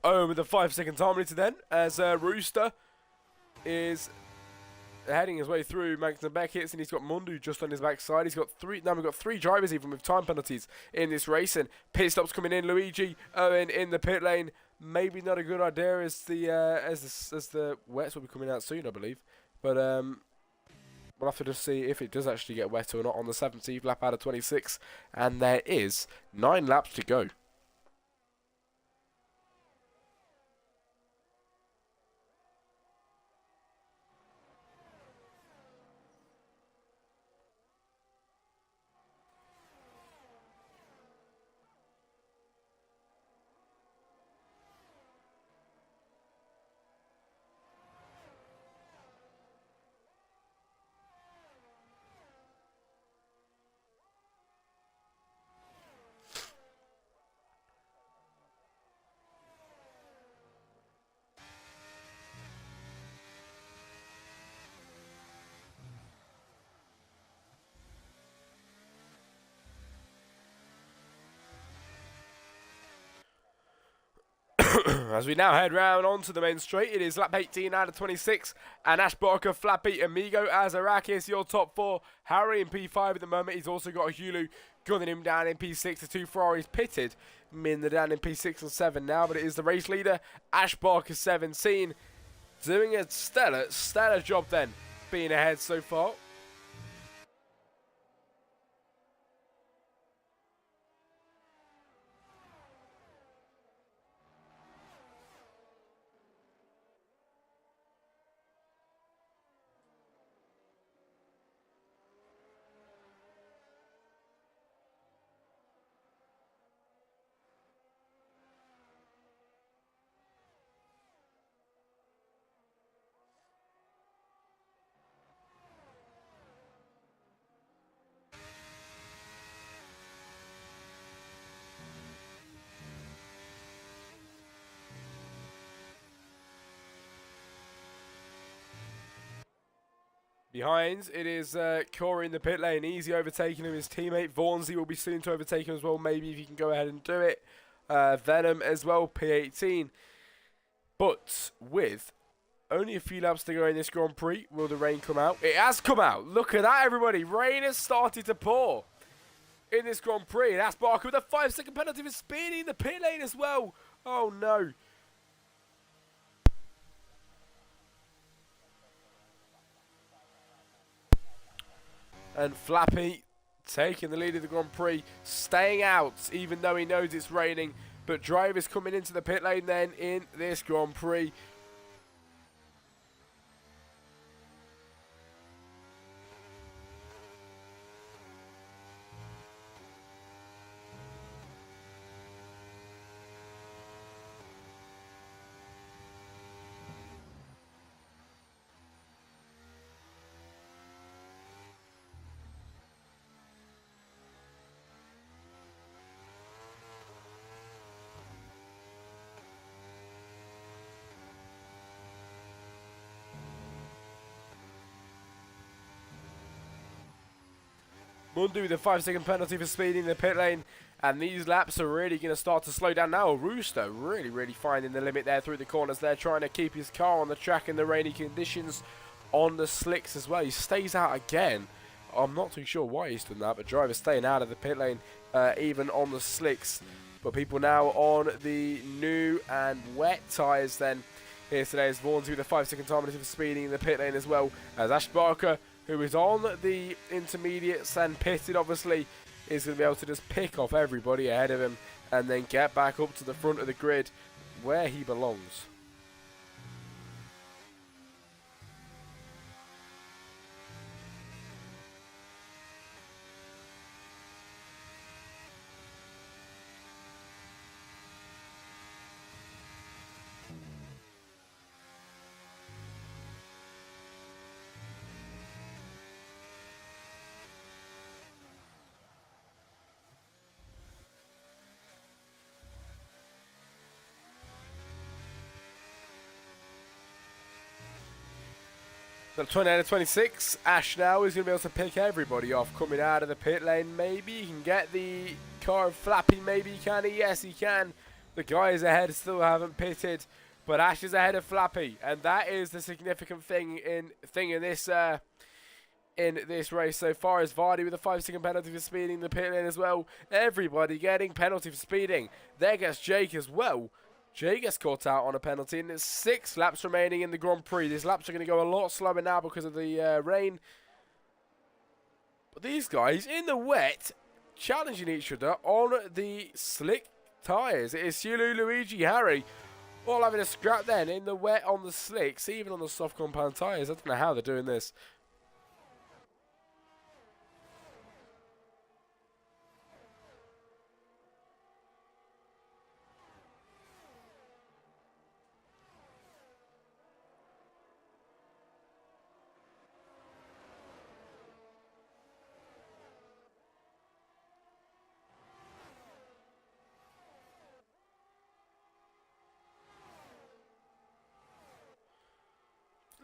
with the 5-second time limiter then, as Rooster is heading his way through Magnussen Beckett's, and he's got Mundu just on his backside. He's got three. Now we've got 3 drivers even with time penalties in this race, and pit stops coming in. Luigi Owen in the pit lane. Maybe not a good idea as the wets will be coming out soon, I believe. But we'll have to just see if it does actually get wet or not on the 17th lap out of 26, and there is 9 laps to go. As we now head round onto the main straight, it is lap 18 out of 26, and Ash Barker, flat beat Amigo, Azarakis, your top 4, Harry in P5 at the moment. He's also got a Hulu gunning him down in P6, the 2 Ferraris pitted, Min down in P6 and 7 now, but it is the race leader, Ash Barker 17, doing a stellar job then, being ahead so far. Behind, it is Corey in the pit lane, easy overtaking him. His teammate Vaughansy will be soon to overtake him as well, maybe if he can go ahead and do it. Venom as well, P18. But with only a few laps to go in this Grand Prix, will the rain come out? It has come out. Look at that, everybody. Rain has started to pour in this Grand Prix. And that's Barker with a 5-second penalty for speeding in the pit lane as well. Oh, no. And Flappy taking the lead of the Grand Prix, staying out even though he knows it's raining. But drivers coming into the pit lane then in this Grand Prix. Mundu with a 5-second penalty for speeding in the pit lane, and these laps are really going to start to slow down now. Rooster really finding the limit there through the corners there, trying to keep his car on the track in the rainy conditions, on the slicks as well. He stays out again. I'm not too sure why he's done that, but drivers staying out of the pit lane, even on the slicks. But people now on the new and wet tyres then. Here today is Vaughansy with a 5-second time penalty for speeding in the pit lane as well, as Ash Barker, who is on the intermediates and pitted obviously, is going to be able to just pick off everybody ahead of him and then get back up to the front of the grid where he belongs. So 20 out of 26, Ash now is going to be able to pick everybody off coming out of the pit lane. Maybe he can get the car of Flappy, maybe he can, yes he can. The guys ahead still haven't pitted, but Ash is ahead of Flappy, and that is the significant thing in this race so far. As Vardy with a 5-second penalty for speeding the pit lane as well. Everybody getting penalty for speeding. There gets Jake as well. Jake gets caught out on a penalty, and there's 6 laps remaining in the Grand Prix. These laps are going to go a lot slower now because of the rain. But these guys in the wet, challenging each other on the slick tyres. It is Hulu, Luigi, Harry, all having a scrap then in the wet on the slicks, even on the soft compound tyres. I don't know how they're doing this.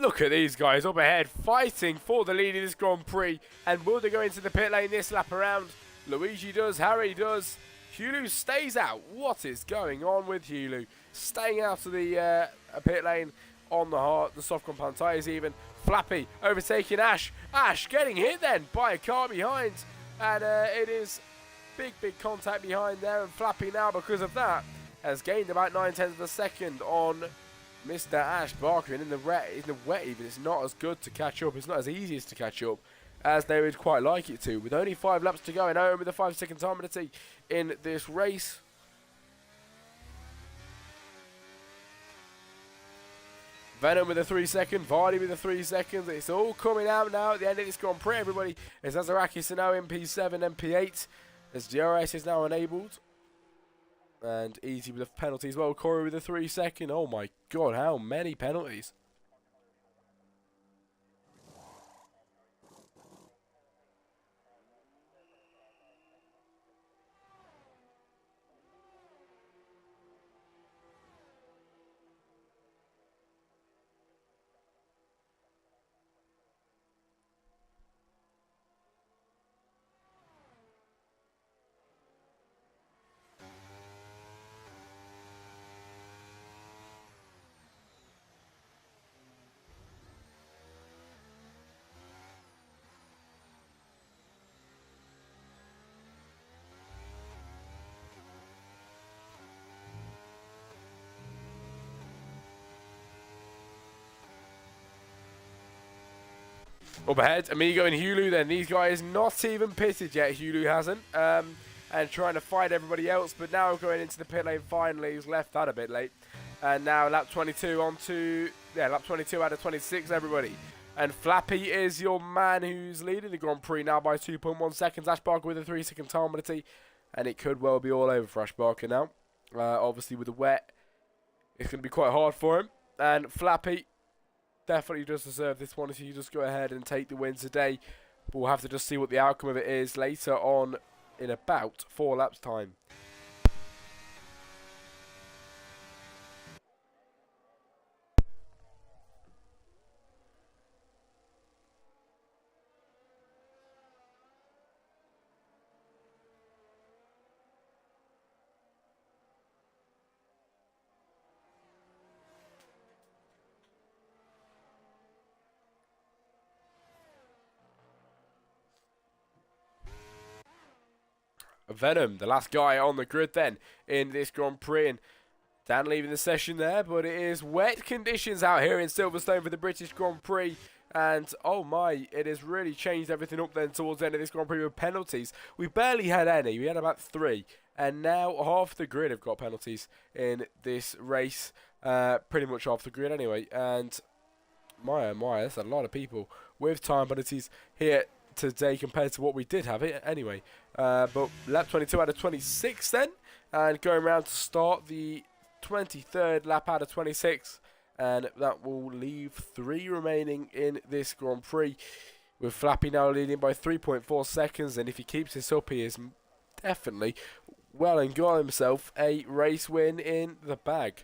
Look at these guys up ahead, fighting for the lead in this Grand Prix. And will they go into the pit lane this lap around? Luigi does, Harry does. Hulu stays out. What is going on with Hulu? Staying out of the pit lane on the soft compound tyres even. Flappy overtaking Ash. Ash getting hit then by a car behind. And it is big contact behind there. And Flappy now, because of that, has gained about 9/10 of a second on Mr. Ash Barker. And in the wet even, it's not as good to catch up. It's not as easy as to catch up as they would quite like it to. With only 5 laps to go and Owen with a 5-second time penalty in this race. Venom with a 3-second, Vardy with a 3 seconds. It's all coming out now at the end of this Grand Prix, everybody. As Azarakis are now in P7 and P8. As DRS is now enabled. And Easy with a penalty as well. Corey with a 3-second. Oh my god, how many penalties? Up ahead, Amigo and Hulu then. These guys not even pitted yet. Hulu hasn't. And trying to fight everybody else. But now going into the pit lane finally. He's left that a bit late. And now lap 22 lap 22 out of 26, everybody. And Flappy is your man who's leading the Grand Prix now by 2.1 seconds. Ash Barker with a 3-second time penalty. And it could well be all over for Ash Barker now. Obviously with the wet, it's going to be quite hard for him. And Flappy definitely does deserve this one if you just go ahead and take the win today. But we'll have to just see what the outcome of it is later on in about 4 laps time. Venom, the last guy on the grid then in this Grand Prix. And Dan leaving the session there, but it is wet conditions out here in Silverstone for the British Grand Prix. And oh my, it has really changed everything up then towards the end of this Grand Prix with penalties. We barely had any, we had about 3. And now half the grid have got penalties in this race. Pretty much half the grid anyway. And my oh my, that's a lot of people with time penalties here today compared to what we did have it anyway. But lap 22 out of 26 then, and going around to start the 23rd lap out of 26, and that will leave 3 remaining in this Grand Prix, with Flappy now leading by 3.4 seconds. And if he keeps this up, he is definitely well and got himself a race win in the bag.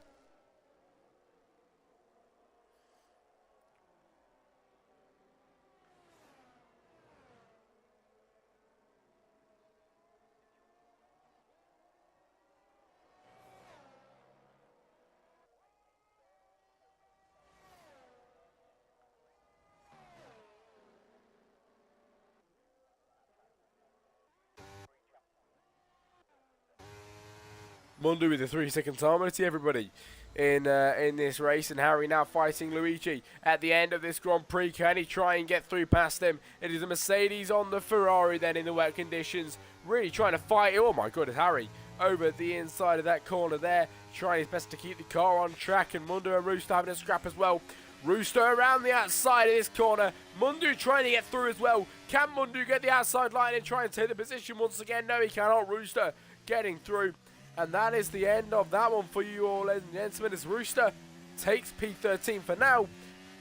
Mundu with the 3-second time. Let's see everybody in this race, and Harry now fighting Luigi at the end of this Grand Prix. Can he try and get through past him? It is a Mercedes on the Ferrari then in the wet conditions, really trying to fight. Oh my goodness, Harry over the inside of that corner there, trying his best to keep the car on track, and Mundu and Rooster having a scrap as well. Rooster around the outside of this corner. Mundu trying to get through as well. Can Mundu get the outside line and try and take the position once again? No, he cannot. Rooster getting through. And that is the end of that one for you all, ladies and gentlemen, as Rooster takes P13 for now.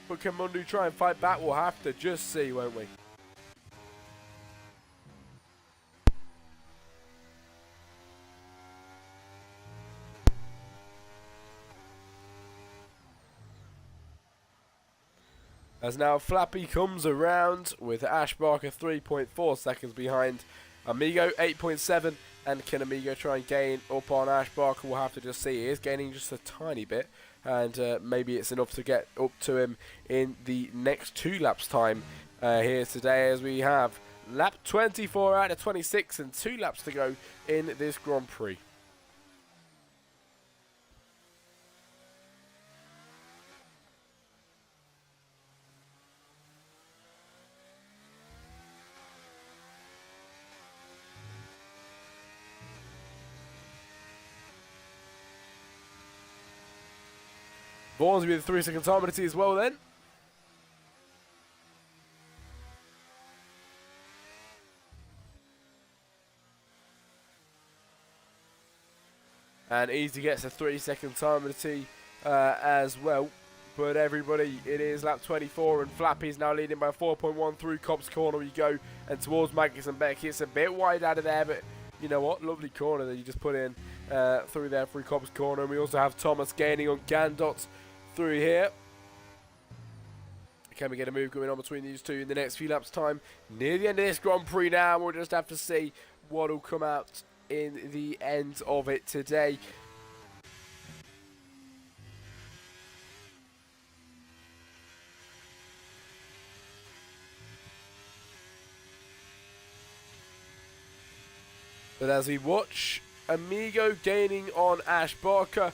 But can Mundu try and fight back? We'll have to just see, won't we? As now Flappy comes around with Ash Barker 3.4 seconds behind Amigo 8.7, and can Amigo try and gain up on Ash Barker? We'll have to just see. He is gaining just a tiny bit, and maybe it's enough to get up to him in the next 2 laps time here today, as we have lap 24 out of 26 and 2 laps to go in this Grand Prix. Vaughan's with the 3-second time penalty as well then. And Easy gets a 3-second time penalty as well. But everybody, it is lap 24 and Flappy's now leading by 4.1 through Cobb's corner we go. And towards Magnus and Becky. It's a bit wide out of there, but you know what? Lovely corner that you just put in through there through Cobb's corner. And we also have Thomas gaining on Gandot through here. Can we get a move going on between these two in the next few laps time? Near the end of this Grand Prix now, we'll just have to see what will come out in the end of it today. But as we watch Amigo gaining on Ash Barker,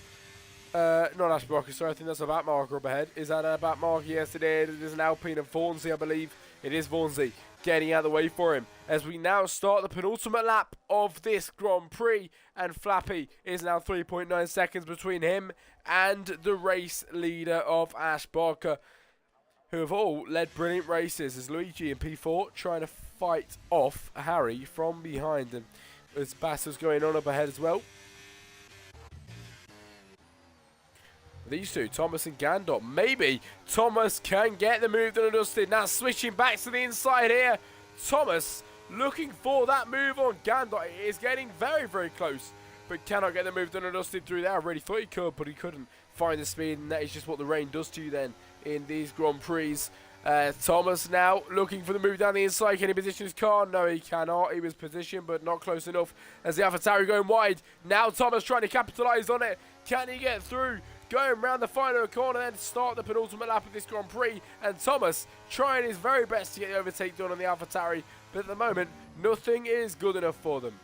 not Ash Barker, sorry, I think that's a back marker up ahead. Is that a back marker? Yes, it is. It is an Alpine of Vaughnsy, I believe. It is Vaughnsy getting out of the way for him. As we now start the penultimate lap of this Grand Prix, and Flappy is now 3.9 seconds between him and the race leader of Ash Barker, who have all led brilliant races, as Luigi in P4 trying to fight off Harry from behind him. There's battles going on up ahead as well. These two, Thomas and Gandot. Maybe Thomas can get the move done and dusted. Now switching back to the inside here. Thomas looking for that move on Gandot. It is getting very, very close, but cannot get the move done and dusted through there. I really thought he could, but he couldn't find the speed, and that is just what the rain does to you then in these Grand Prix. Thomas now looking for the move down the inside. Can he position his car? No, he cannot. He was positioned, but not close enough. As the AlphaTauri going wide. Now Thomas trying to capitalise on it. Can he get through? Going round the final corner then to start the penultimate lap of this Grand Prix. And Thomas trying his very best to get the overtake done on the AlphaTauri. But at the moment, nothing is good enough for them.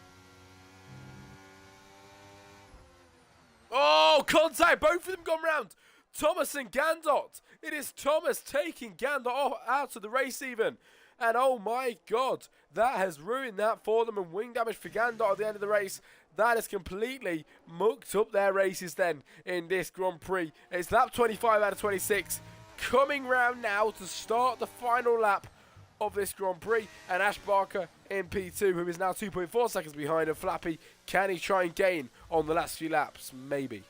Oh, contact! Both of them gone round. Thomas and Gandot. It is Thomas taking Gandot out of the race even. And oh my god, that has ruined that for them, and wing damage for Gandot at the end of the race. That has completely mucked up their races then in this Grand Prix. It's lap 25 out of 26. Coming round now to start the final lap of this Grand Prix. And Ash Barker in P2, who is now 2.4 seconds behind, and Flappy. Can he try and gain on the last few laps? Maybe.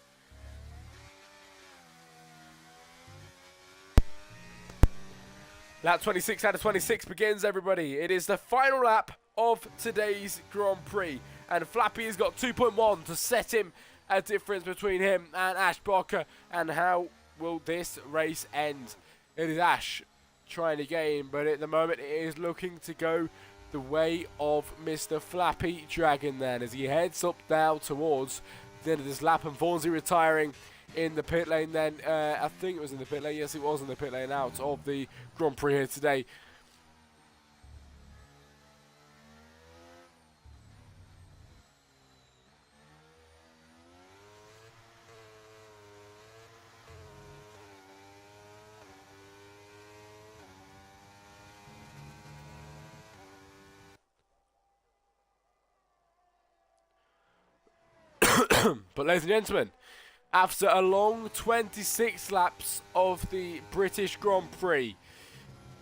Lap 26 out of 26 begins, everybody. It is the final lap of today's Grand Prix. And Flappy has got 2.1 to set him a difference between him and Ash Barker. And how will this race end? It is Ash trying to gain, but at the moment it is looking to go the way of Mr. Flappy Dragon then, as he heads up now towards the end of this lap, and Vaughnsy retiring in the pit lane then. I think it was in the pit lane. Yes, it was in the pit lane out of the Grand Prix here today. But ladies and gentlemen, after a long 26 laps of the British Grand Prix,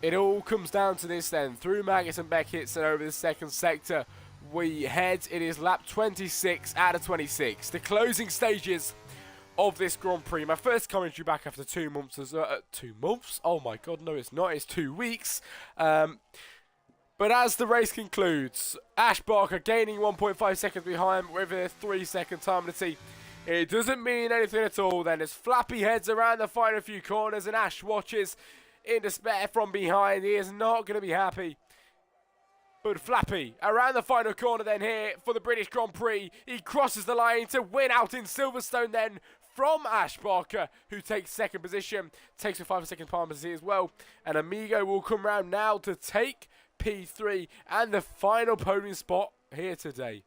it all comes down to this then. Through Maggotts and Beckett's and over the second sector, we head. It is lap 26 out of 26. The closing stages of this Grand Prix. My first commentary back after 2 months. 2 months? Oh my god, no it's not. It's 2 weeks. But as the race concludes, Ash Barker gaining 1.5 seconds behind with a 3-second time penalty. It doesn't mean anything at all then, as Flappy heads around the final few corners and Ash watches in despair from behind. He is not going to be happy. But Flappy around the final corner then here for the British Grand Prix. He crosses the line to win out in Silverstone then from Ash Barker, who takes second position. Takes a 5-second time penalty as well. And Amigo will come round now to take P3 and the final podium spot here today.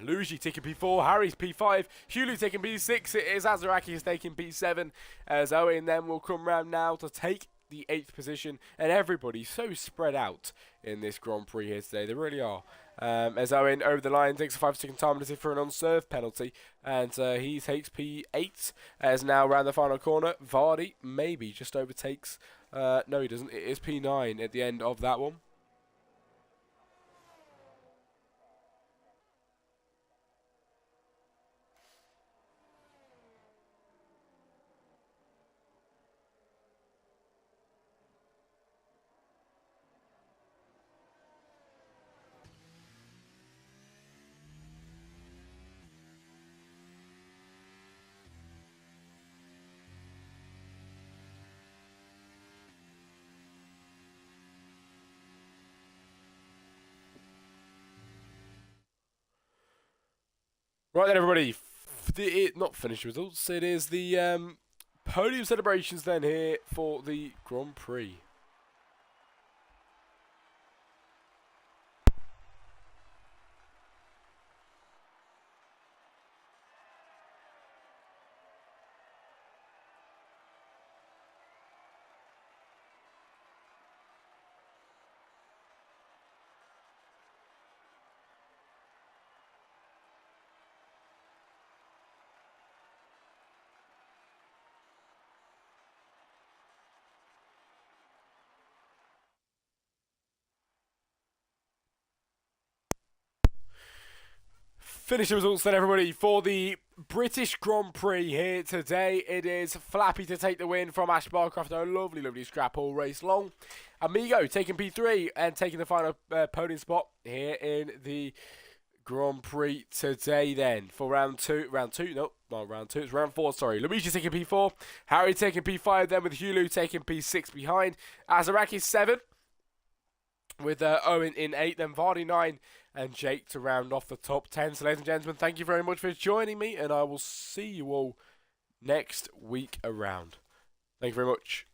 Luigi taking P4, Harry's P5, Hulu taking P6, it is Azaraki is taking P7, as Owen then will come round now to take the 8th position, and everybody so spread out in this Grand Prix here today, they really are. As Owen over the line takes a 5-second time penalty for an unserved penalty, and he takes P8, as now round the final corner, Vardy maybe just overtakes, no he doesn't, it is P9 at the end of that one. Right then, everybody, not finished results, it is the podium celebrations then here for the Grand Prix. Finish the results then, everybody, for the British Grand Prix here today. It is Flappy to take the win from Ash Barker after a lovely scrap all race long. Amigo taking P3 and taking the final podium spot here in the Grand Prix today then for round 2. No, not round 2, it's round 4, sorry. Luigi taking P4, Harry taking P5 then with Hulu taking P6 behind. Azaraki 7 with Owen in 8, then Vardy 9 and Jake to round off the top 10. So ladies and gentlemen, thank you very much for joining me, and I will see you all next week around. Thank you very much.